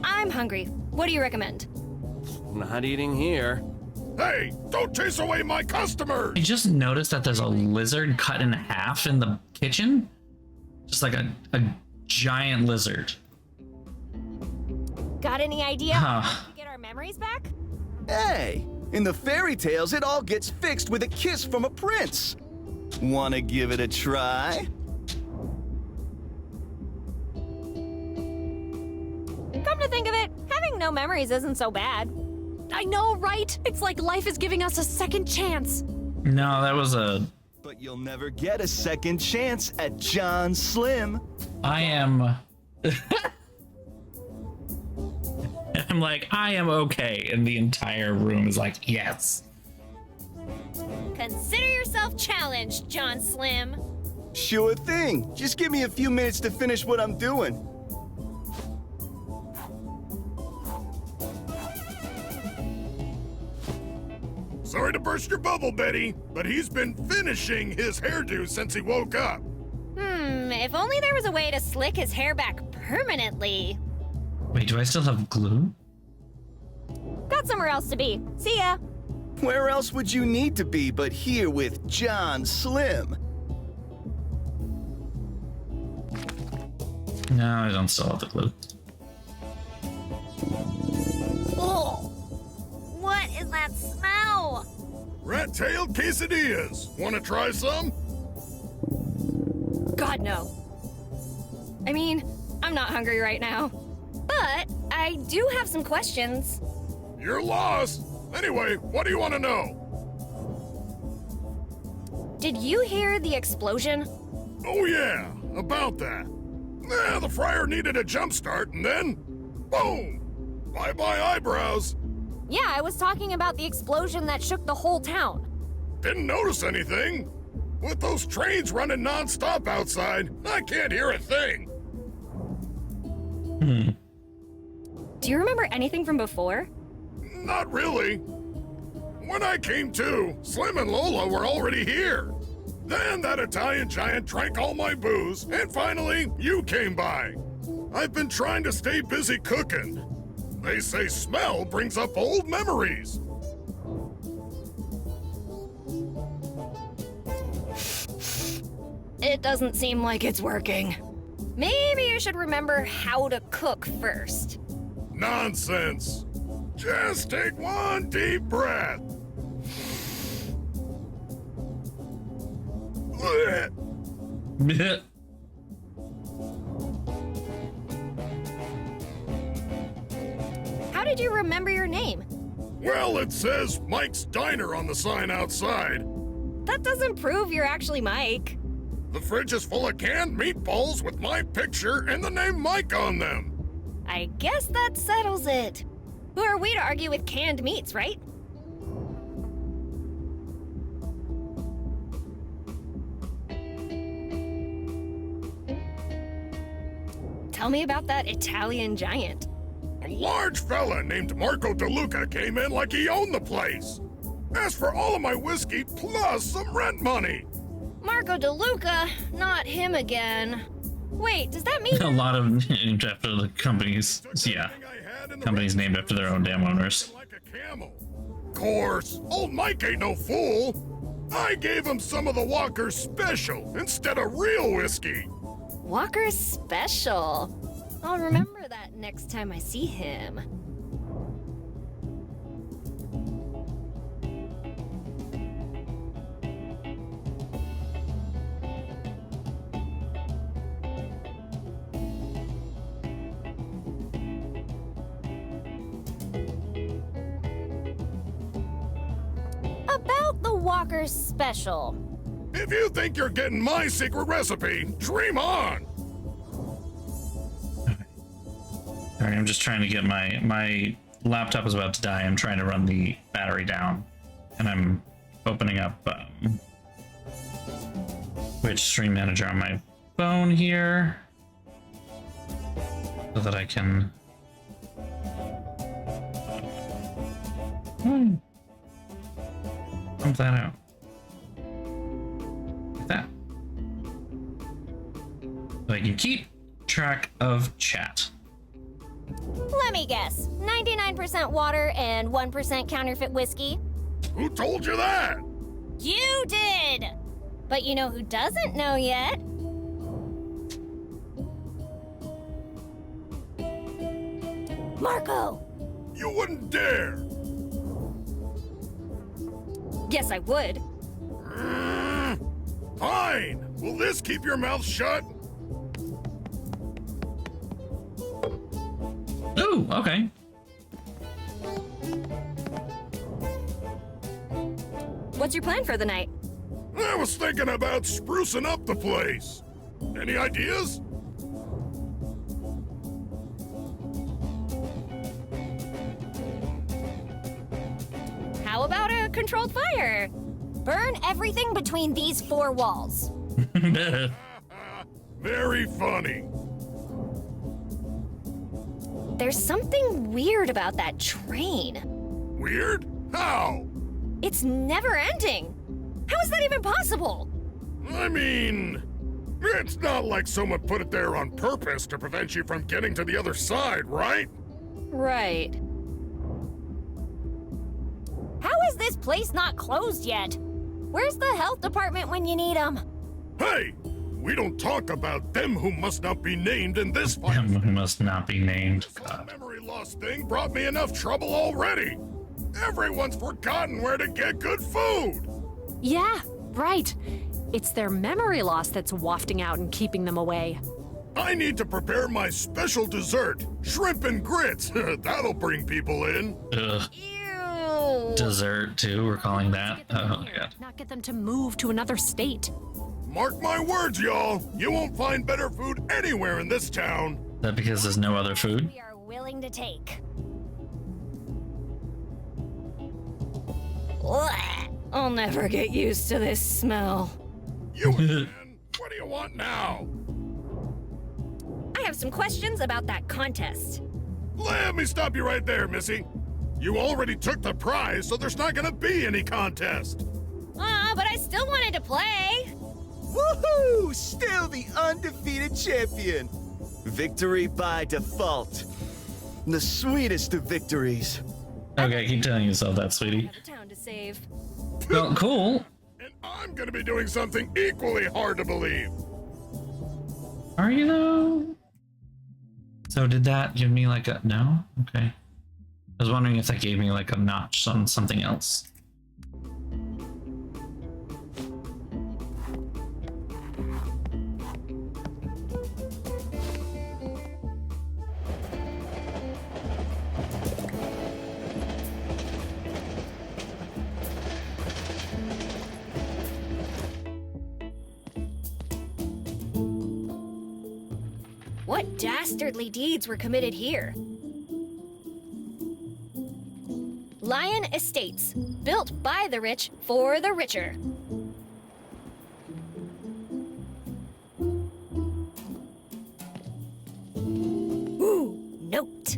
I'm hungry. What do you recommend? Not eating here. Hey, don't chase away my customers! I just noticed that there's a lizard cut in half in the kitchen. Just like a giant lizard. Got any idea how we get our memories back? Hey, in the fairy tales, it all gets fixed with a kiss from a prince. Wanna give it a try? Come to think of it, having no memories isn't so bad. I know, right? It's like life is giving us a second chance. No, that was a... But you'll never get a second chance at John Slim. I am... I'm like, I am okay. And the entire room is like, yes. Consider yourself challenged, John Slim. Sure thing. Just give me a few minutes to finish what I'm doing. Sorry to burst your bubble, Betty, but he's been finishing his hairdo since he woke up. If only there was a way to slick his hair back permanently. Wait, do I still have glue? Got somewhere else to be. See ya. Where else would you need to be but here with John Slim? No, I don't still have the glue. Oh, what is that smell? Rat-tailed quesadillas. Want to try some? God, no. I mean, I'm not hungry right now. But I do have some questions. You're lost. Anyway, what do you want to know? Did you hear the explosion? Oh yeah, about that. The fryer needed a jump start, and then, boom! Bye-bye eyebrows. Yeah, I was talking about the explosion that shook the whole town. Didn't notice anything. With those trains running non-stop outside, I can't hear a thing. Do you remember anything from before? Not really. When I came to, Slim and Lola were already here. Then that Italian giant drank all my booze, and finally, you came by. I've been trying to stay busy cooking. They say smell brings up old memories. It doesn't seem like it's working. Maybe you should remember how to cook first. Nonsense. Just take one deep breath. How did you remember your name? Well, it says Mike's Diner on the sign outside. That doesn't prove you're actually Mike. The fridge is full of canned meatballs with my picture and the name Mike on them. I guess that settles it. Who are we to argue with canned meats, right? Tell me about that Italian giant. A large fella named Marco DeLuca came in like he owned the place. Asked for all of my whiskey plus some rent money. Marco DeLuca, not him again. Wait, does that mean A lot of named after the companies. Yeah. Companies named after their own damn owners. Like a camel. Course, old Mike ain't no fool. I gave him some of the Walker's Special instead of real whiskey. Walker's Special? I'll remember that next time I see him. About the Walker's Special. If you think you're getting my secret recipe, dream on. Sorry, I'm just trying to get my laptop is about to die. I'm trying to run the battery down, and I'm opening up Twitch Stream Manager on my phone here so that I can pump that out. Like that. So I can keep track of chat. Let me guess. 99% water and 1% counterfeit whiskey? Who told you that? You did! But you know who doesn't know yet? Marco! You wouldn't dare! Yes, I would. Fine! Will this keep your mouth shut? Ooh, okay. What's your plan for the night? I was thinking about sprucing up the place. Any ideas? How about a controlled fire? Burn everything between these four walls. Very funny. There's something weird about that train. Weird? How? It's never ending. How is that even possible? I mean, it's not like someone put it there on purpose to prevent you from getting to the other side, right? Right. How is this place not closed yet? Where's the health department when you need them? Hey, we don't talk about them who must not be named in this fight. Them who must not be named. This whole memory loss thing brought me enough trouble already. Everyone's forgotten where to get good food. Yeah, right. It's their memory loss that's wafting out and keeping them away. I need to prepare my special dessert, shrimp and grits. That'll bring people in. Ugh. Ew. Dessert too, we're calling that. Oh my god. Not get them to move to another state. Mark my words, y'all. You won't find better food anywhere in this town. Is that because there's no other food? We are willing to take. I'll never get used to this smell. You again? What do you want now? I have some questions about that contest. Let me stop you right there, Missy. You already took the prize, so there's not gonna be any contest. But I still wanted to play. Woohoo! Still the undefeated champion. Victory by default. The sweetest of victories. Okay, keep telling yourself that, sweetie. Out of town to save. Well, cool. And I'm gonna be doing something equally hard to believe. Are you though? So did that give me like a no? Okay. I was wondering if that gave me like a notch on something else. What dastardly deeds were committed here? Lion Estates, built by the rich for the richer. Ooh, note.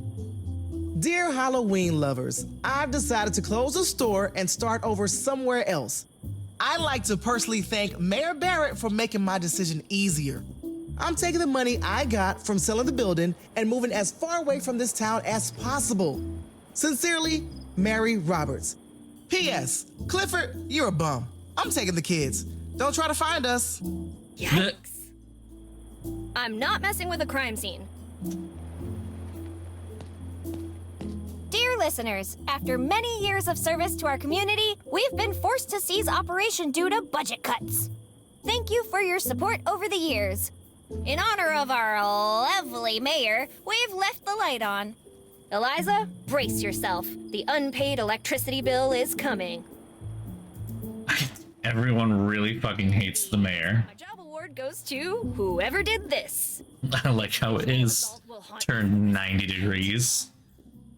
Dear Halloween lovers, I've decided to close the store and start over somewhere else. I'd like to personally thank Mayor Barrett for making my decision easier. I'm taking the money I got from selling the building and moving as far away from this town as possible. Sincerely, Mary Roberts. P.S. Clifford, you're a bum. I'm taking the kids. Don't try to find us. Yikes. I'm not messing with a crime scene. Dear listeners, after many years of service to our community, we've been forced to cease operation due to budget cuts. Thank you for your support over the years. In honor of our lovely mayor, we've left the light on. Eliza, brace yourself. The unpaid electricity bill is coming. Everyone really fucking hates the mayor. My job award award goes to whoever did this. I like how it is turned 90 degrees.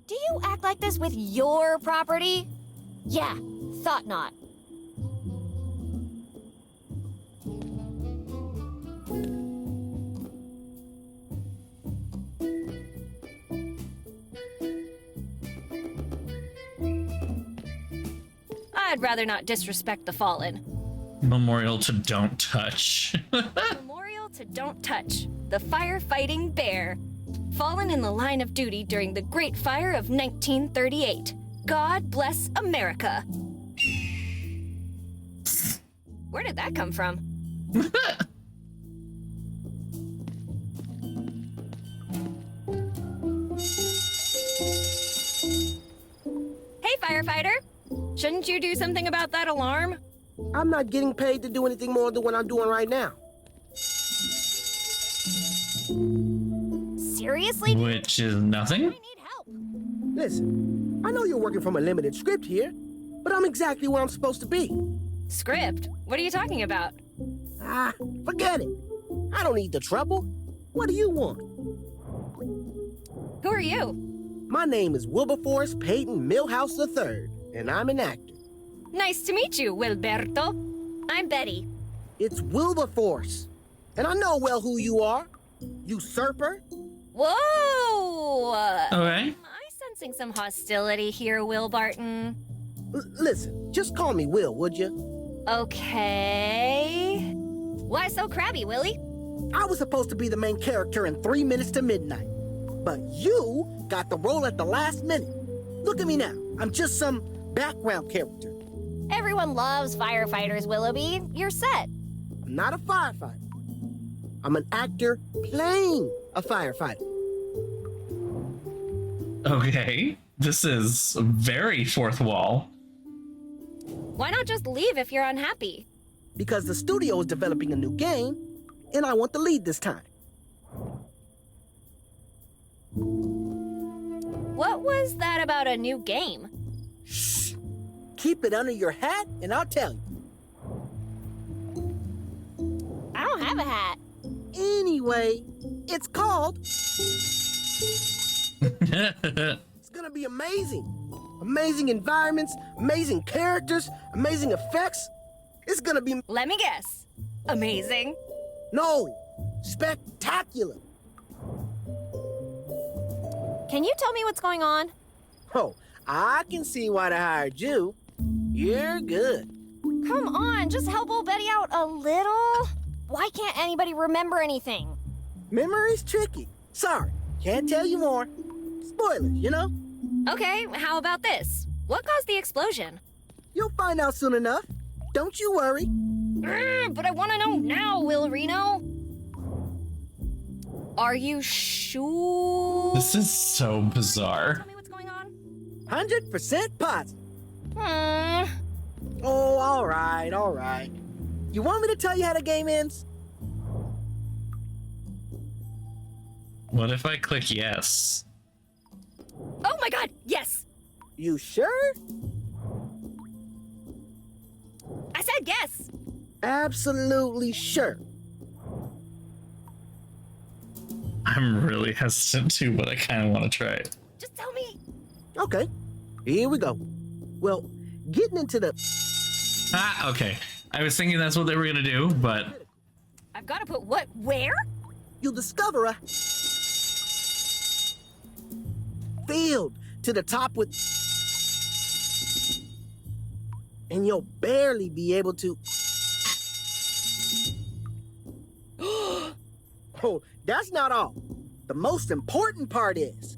Do you act like this with your property? Yeah, thought not. I'd rather not disrespect the fallen. Memorial to Don't Touch. Memorial to Don't Touch, the firefighting bear. Fallen in the line of duty during the Great Fire of 1938. God bless America. Where did that come from? Hey, firefighter. Shouldn't you do something about that alarm? I'm not getting paid to do anything more than what I'm doing right now. Seriously? Which is nothing? Listen, I know you're working from a limited script here, but I'm exactly where I'm supposed to be. Script? What are you talking about? Ah, forget it. I don't need the trouble. What do you want? Who are you? My name is Wilberforce Peyton Milhouse III, and I'm an actor. Nice to meet you, Wilberto. I'm Betty. It's Wilberforce, and I know well who you are. Usurper. Whoa! Okay. Am I sensing some hostility here, Will Barton? Listen, just call me Will, would you? Okay. Why so crabby, Willie? I was supposed to be the main character in 3 Minutes to Midnight, but you got the role at the last minute. Look at me now. I'm just some background character. Everyone loves firefighters, Willoughby. You're set. I'm not a firefighter. I'm an actor playing a firefighter. Okay. This is very fourth wall. Why not just leave if you're unhappy? Because the studio is developing a new game, and I want the lead this time. What was that about a new game? Shh. Keep it under your hat, and I'll tell you. I don't have a hat. Anyway, it's called... It's gonna be amazing. Amazing environments, amazing characters, amazing effects. It's gonna be... Let me guess. Amazing? No, spectacular. Can you tell me what's going on? Oh, I can see why they hired you. You're good. Come on, just help old Betty out a little. Why can't anybody remember anything? Memory's tricky. Sorry, can't tell you more. Spoilers, you know? Okay, how about this? What caused the explosion? You'll find out soon enough. Don't you worry. But I want to know now, Will Reno. Are you sure? This is so bizarre. Tell me what's going on. 100% positive. Oh, all right, all right. You want me to tell you how the game ends? What if I click yes? Oh my god, yes! You sure? I said yes! Absolutely sure. I'm really hesitant too, but I kind of want to try it. Just tell me. Okay, here we go. Well, getting into the... Ah, okay. I was thinking that's what they were gonna do, but... I've got to put what where? You'll discover a... field to the top with... and you'll barely be able to... Oh, that's not all. The most important part is...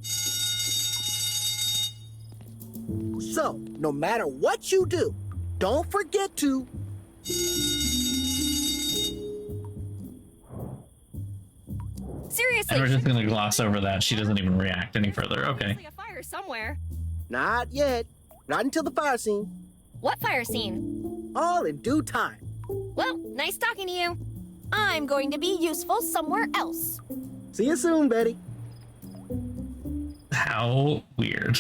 So, no matter what you do, don't forget to... Seriously. And we're just gonna gloss over that. She doesn't even react any further. Okay. There's a fire somewhere. Not yet. Not until the fire scene. What fire scene? All in due time. Well, nice talking to you. I'm going to be useful somewhere else. See you soon, Betty. How weird.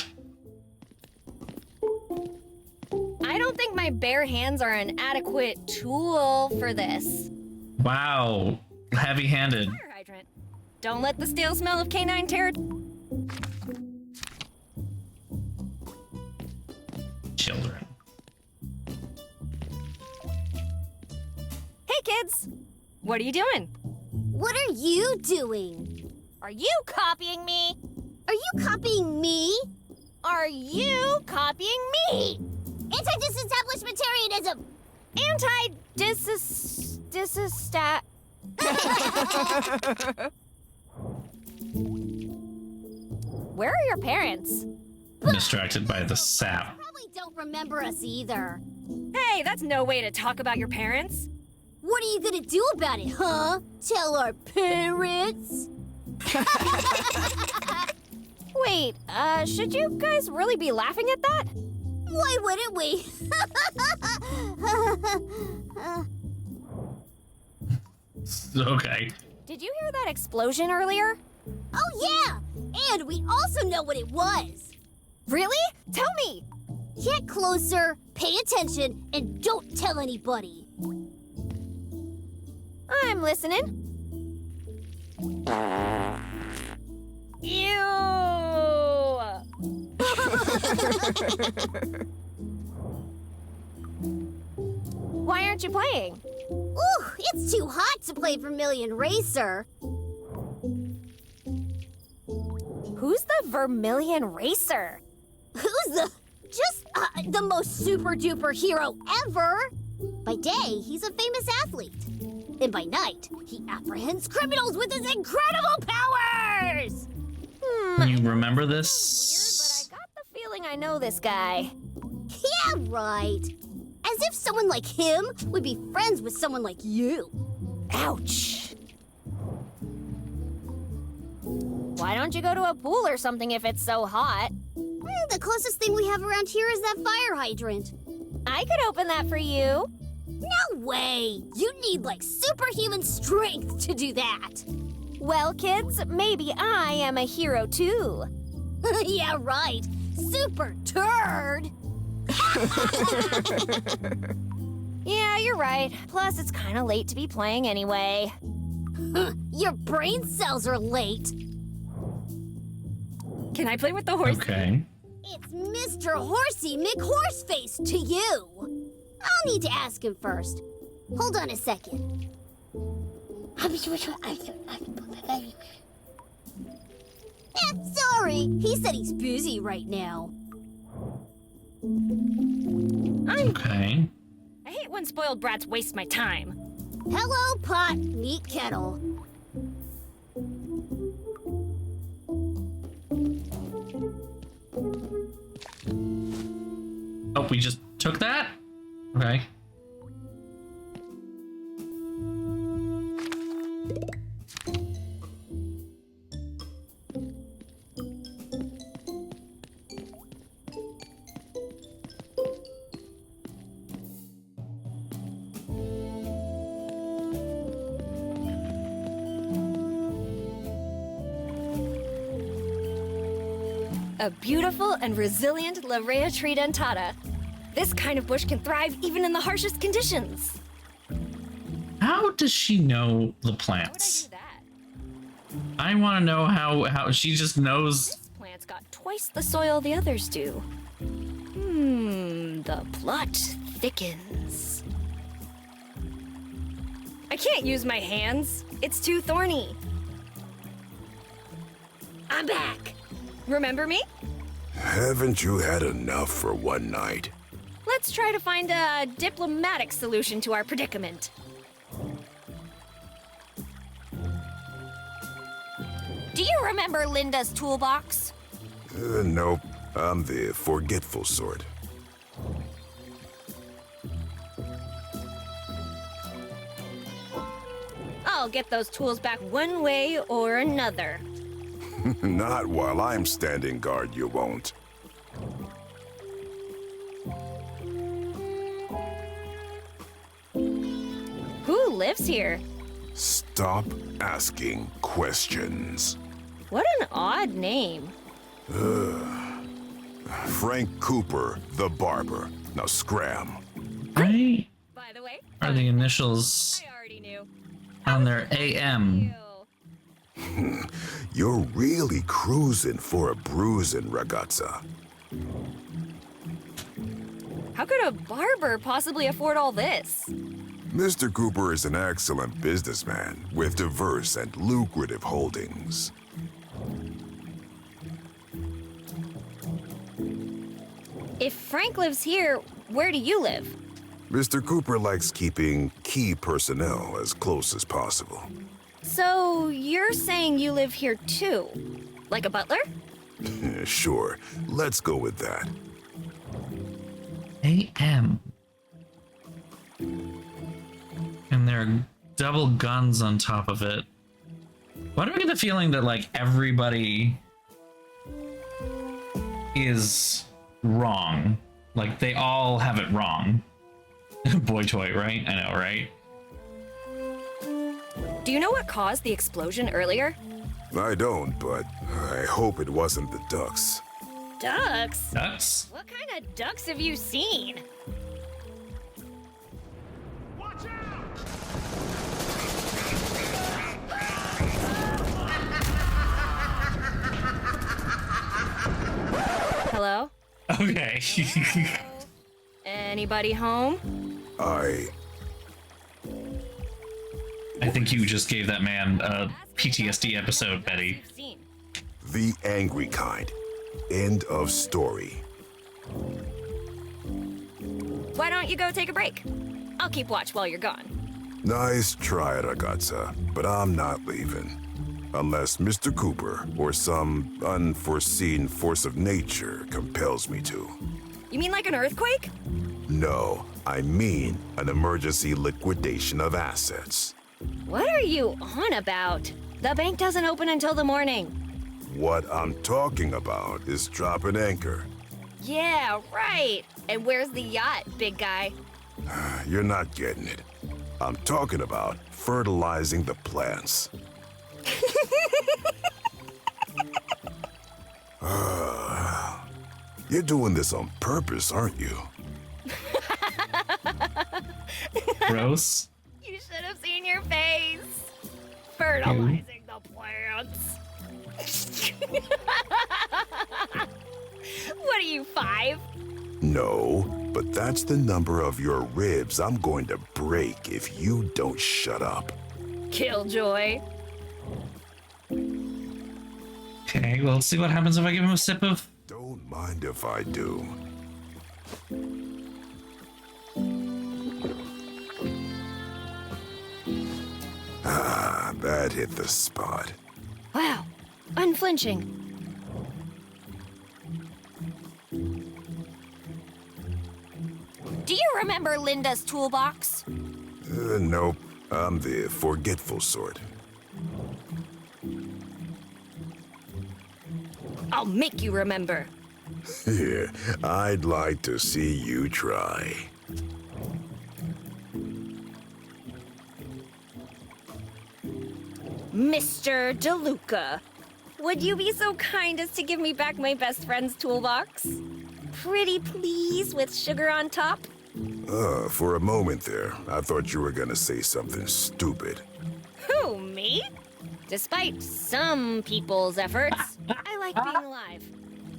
I don't think my bare hands are an adequate tool for this. Wow. Heavy-handed. Fire hydrant. Don't let the stale smell of canine terror. Children. Hey, kids. What are you doing? What are you doing? Are you copying me? Are you copying me? Are you copying me? Anti-disestablishmentarianism! Anti-disestat. Where are your parents? Distracted by the sap. Probably don't remember us either. Hey, that's no way to talk about your parents. What are you gonna do about it, huh? Tell our parents? Wait, should you guys really be laughing at that? Why wouldn't we? Okay. Did you hear that explosion earlier? Oh yeah! And we also know what it was. Really? Tell me! Get closer, pay attention, and don't tell anybody. I'm listening. Ew! Why aren't you playing? Ooh, it's too hot to play Vermilion Racer. Who's the Vermilion Racer? Who's the most super duper hero ever? By day, he's a famous athlete. And by night, he apprehends criminals with his incredible powers! You remember Weird, this? but I got the feeling I know this guy. Yeah, right. As if someone like him would be friends with someone like you. Ouch. Why don't you go to a pool or something if it's so hot? The closest thing we have around here is that fire hydrant. I could open that for you. No way! You need, like, superhuman strength to do that. Well, kids, maybe I am a hero too. Yeah, right. Super turd. Yeah, you're right. Plus, it's kind of late to be playing anyway. Your brain cells are late. Can I play with the horse? Okay. It's Mr. Horsey McHorseface to you. I'll need to ask him first. Hold on a second. Sorry. He said he's busy right now. Okay. I hate when spoiled brats waste my time. Hello, pot, meet kettle. Oh, we just took that? Okay. A beautiful and resilient Larrea tree dentata. This kind of bush can thrive even in the harshest conditions. How does she know the How would I plants? do that? I want to know how she just knows. This plant's got twice the soil the others do. The plot thickens. I can't use my hands. It's too thorny. I'm back. Remember me? Haven't you had enough for one night? Let's try to find a diplomatic solution to our predicament. Do you remember Linda's toolbox? Nope. I'm the forgetful sort. I'll get those tools back one way or another. Not while I'm standing guard, you won't. Who lives here? Stop asking questions. What an odd name. Frank Cooper, the barber. Now scram. Right? By the way, Are the initials I already knew. on their AM. You're really cruising for a bruising, ragazza. How could a barber possibly afford all this? Mr. Cooper is an excellent businessman with diverse and lucrative holdings. If Frank lives here, where do you live? Mr. Cooper likes keeping key personnel as close as possible. So you're saying you live here too? Like a butler? Sure, let's go with that. AM. And there are double guns on top of it. Why do I get the feeling that, like, everybody is wrong? Like, they all have it wrong. Boy toy, right? I know, right? Do you know what caused the explosion earlier? I don't, but I hope it wasn't the ducks. Ducks? Ducks? What kind of ducks have you seen? Hello? Okay. Anybody home? I think you just gave that man a PTSD episode, Betty. The angry kind. End of story. Why don't you go take a break? I'll keep watch while you're gone. Nice try, ragazza, but I'm not leaving. Unless Mr. Cooper or some unforeseen force of nature compels me to. You mean like an earthquake? No, I mean an emergency liquidation of assets. What are you on about? The bank doesn't open until the morning. What I'm talking about is dropping anchor. Yeah, right. And where's the yacht, big guy? You're not getting it. I'm talking about fertilizing the plants. You're doing this on purpose, aren't you? Gross. You should have seen your face. Fertilizing the plants. What are you, 5? No, but that's the number of your ribs I'm going to break if you don't shut up. Killjoy. Okay, well, let's see what happens if I give him a sip of... Don't mind if I do. Ah, that hit the spot. Wow, unflinching. Do you remember Linda's toolbox? Nope, I'm the forgetful sort. I'll make you remember. Yeah, I'd like to see you try. Mr. DeLuca, would you be so kind as to give me back my best friend's toolbox? Pretty please, with sugar on top? For a moment there, I thought you were gonna say something stupid. Who, me? Despite some people's efforts, I like being alive.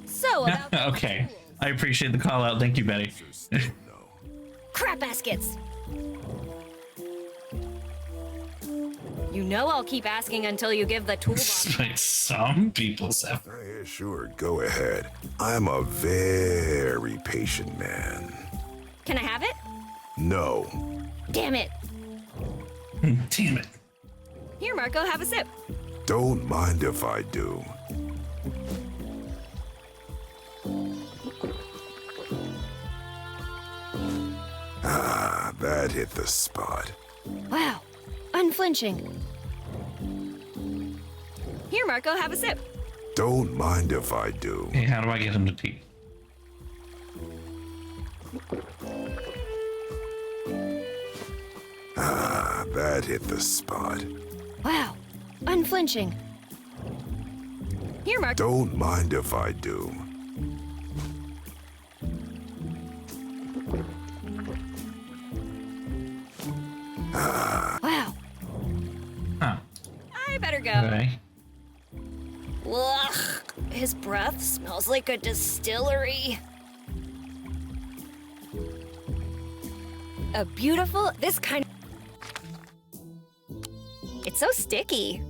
So about Okay, I appreciate the call out. Thank you, Betty. crap baskets. You know I'll keep asking until you give the toolbox. Despite some people's efforts. Yeah, sure, go ahead. I'm a very patient man. Can I have it? No. Damn it. Damn it. Here, Marco, have a sip. Don't mind if I do. Ah, that hit the spot. Wow, unflinching. Here, Marco, have a sip. Don't mind if I do. Hey, how do I get him to tea? Ah, that hit the spot. Wow, unflinching. Here, Marco. Don't mind if I do. Wow, go. Okay. Ugh, his breath smells like a distillery. A beautiful, this kind of... It's so sticky.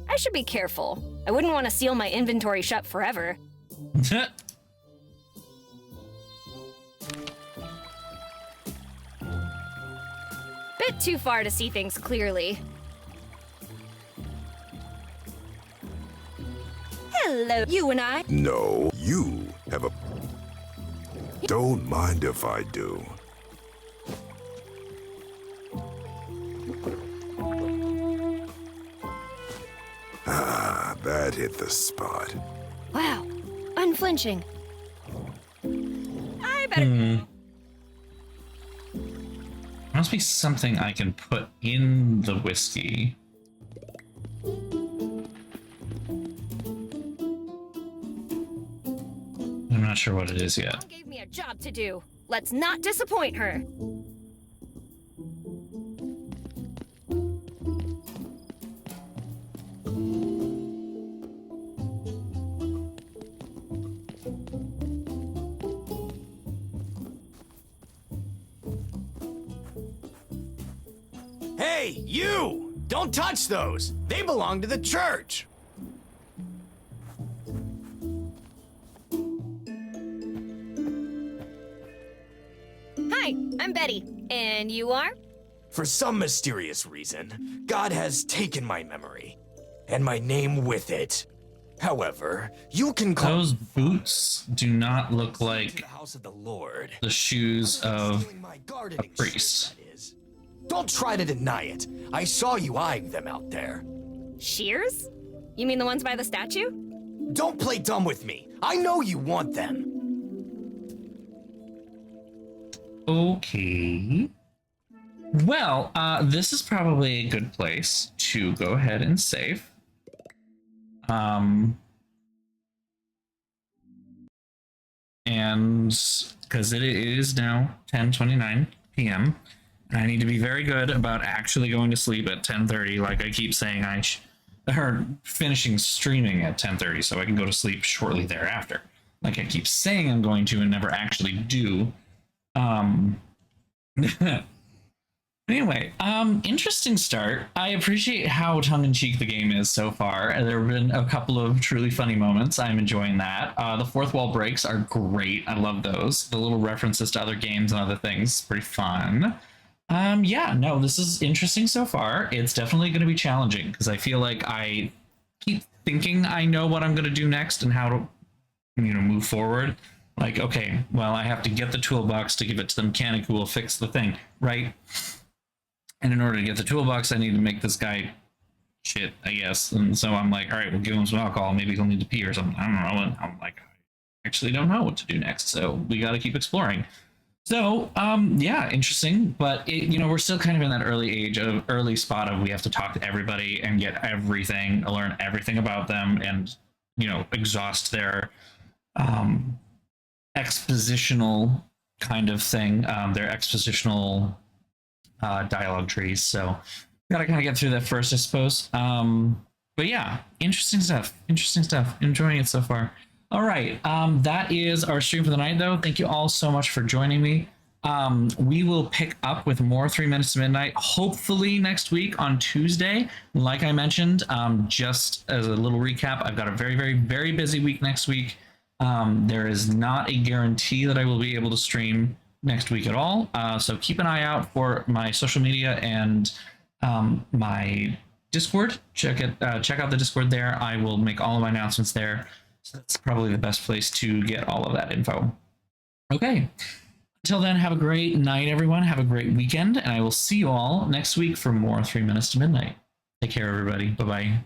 I should be careful. I wouldn't want to seal my inventory shut forever. Bit too far to see things clearly. Hello, you and I. No, you have a... Don't mind if I do. Ah, that hit the spot. Wow, unflinching. I better... Must be something I can put in the whiskey. I'm not sure what it is yet. Mom gave me a job to do. Let's not disappoint her. Hey, you! Don't touch those! They belong to the church! Hi, I'm Betty. And you are? For some mysterious reason, God has taken my memory, and my name with it. However, you can call... Those boots do not look like the house of the Lord. the shoes of a priest. Don't try to deny it. I saw you eyeing them out there. Shears? You mean the ones by the statue? Don't play dumb with me. I know you want them. Okay. Well, this is probably a good place to go ahead and save. And because it is now 10:29 p.m. and I need to be very good about actually going to sleep at 10:30, like I keep saying or finishing streaming at 10:30 so I can go to sleep shortly thereafter. Like I keep saying I'm going to and never actually do. Anyway, interesting start. I appreciate how tongue-in-cheek the game is so far. There have been a couple of truly funny moments. I'm enjoying that. The fourth wall breaks are great. I love those. The little references to other games and other things, pretty fun. Yeah, no, this is interesting so far. It's definitely going to be challenging because I feel like I keep thinking I know what I'm going to do next and how to, move forward. Like, okay, well, I have to get the toolbox to give it to the mechanic who will fix the thing, right? And in order to get the toolbox, I need to make this guy shit, I guess. And so I'm like, all right, we'll give him some alcohol. Maybe he'll need to pee or something. I don't know. And I'm like, I actually don't know what to do next. So we got to keep exploring. So, yeah, interesting. But, we're still kind of in that early spot of we have to talk to everybody and get everything, learn everything about them and, exhaust their expositional kind of thing, their expositional dialogue trees. So gotta kind of get through that first, I suppose. But yeah, interesting stuff. Enjoying it so far. All right, that is our stream for the night, though. Thank you all so much for joining me. We will pick up with more 3 Minutes to Midnight, hopefully next week on Tuesday. Like I mentioned, just as a little recap, I've got a very, very, very busy week next week. There is not a guarantee that I will be able to stream next week at all. So keep an eye out for my social media and my Discord. Check out the Discord there. I will make all of my announcements there. So that's probably the best place to get all of that info. Okay. Until then, have a great night, everyone. Have a great weekend, and I will see you all next week for more 3 Minutes to Midnight. Take care, everybody. Bye-bye.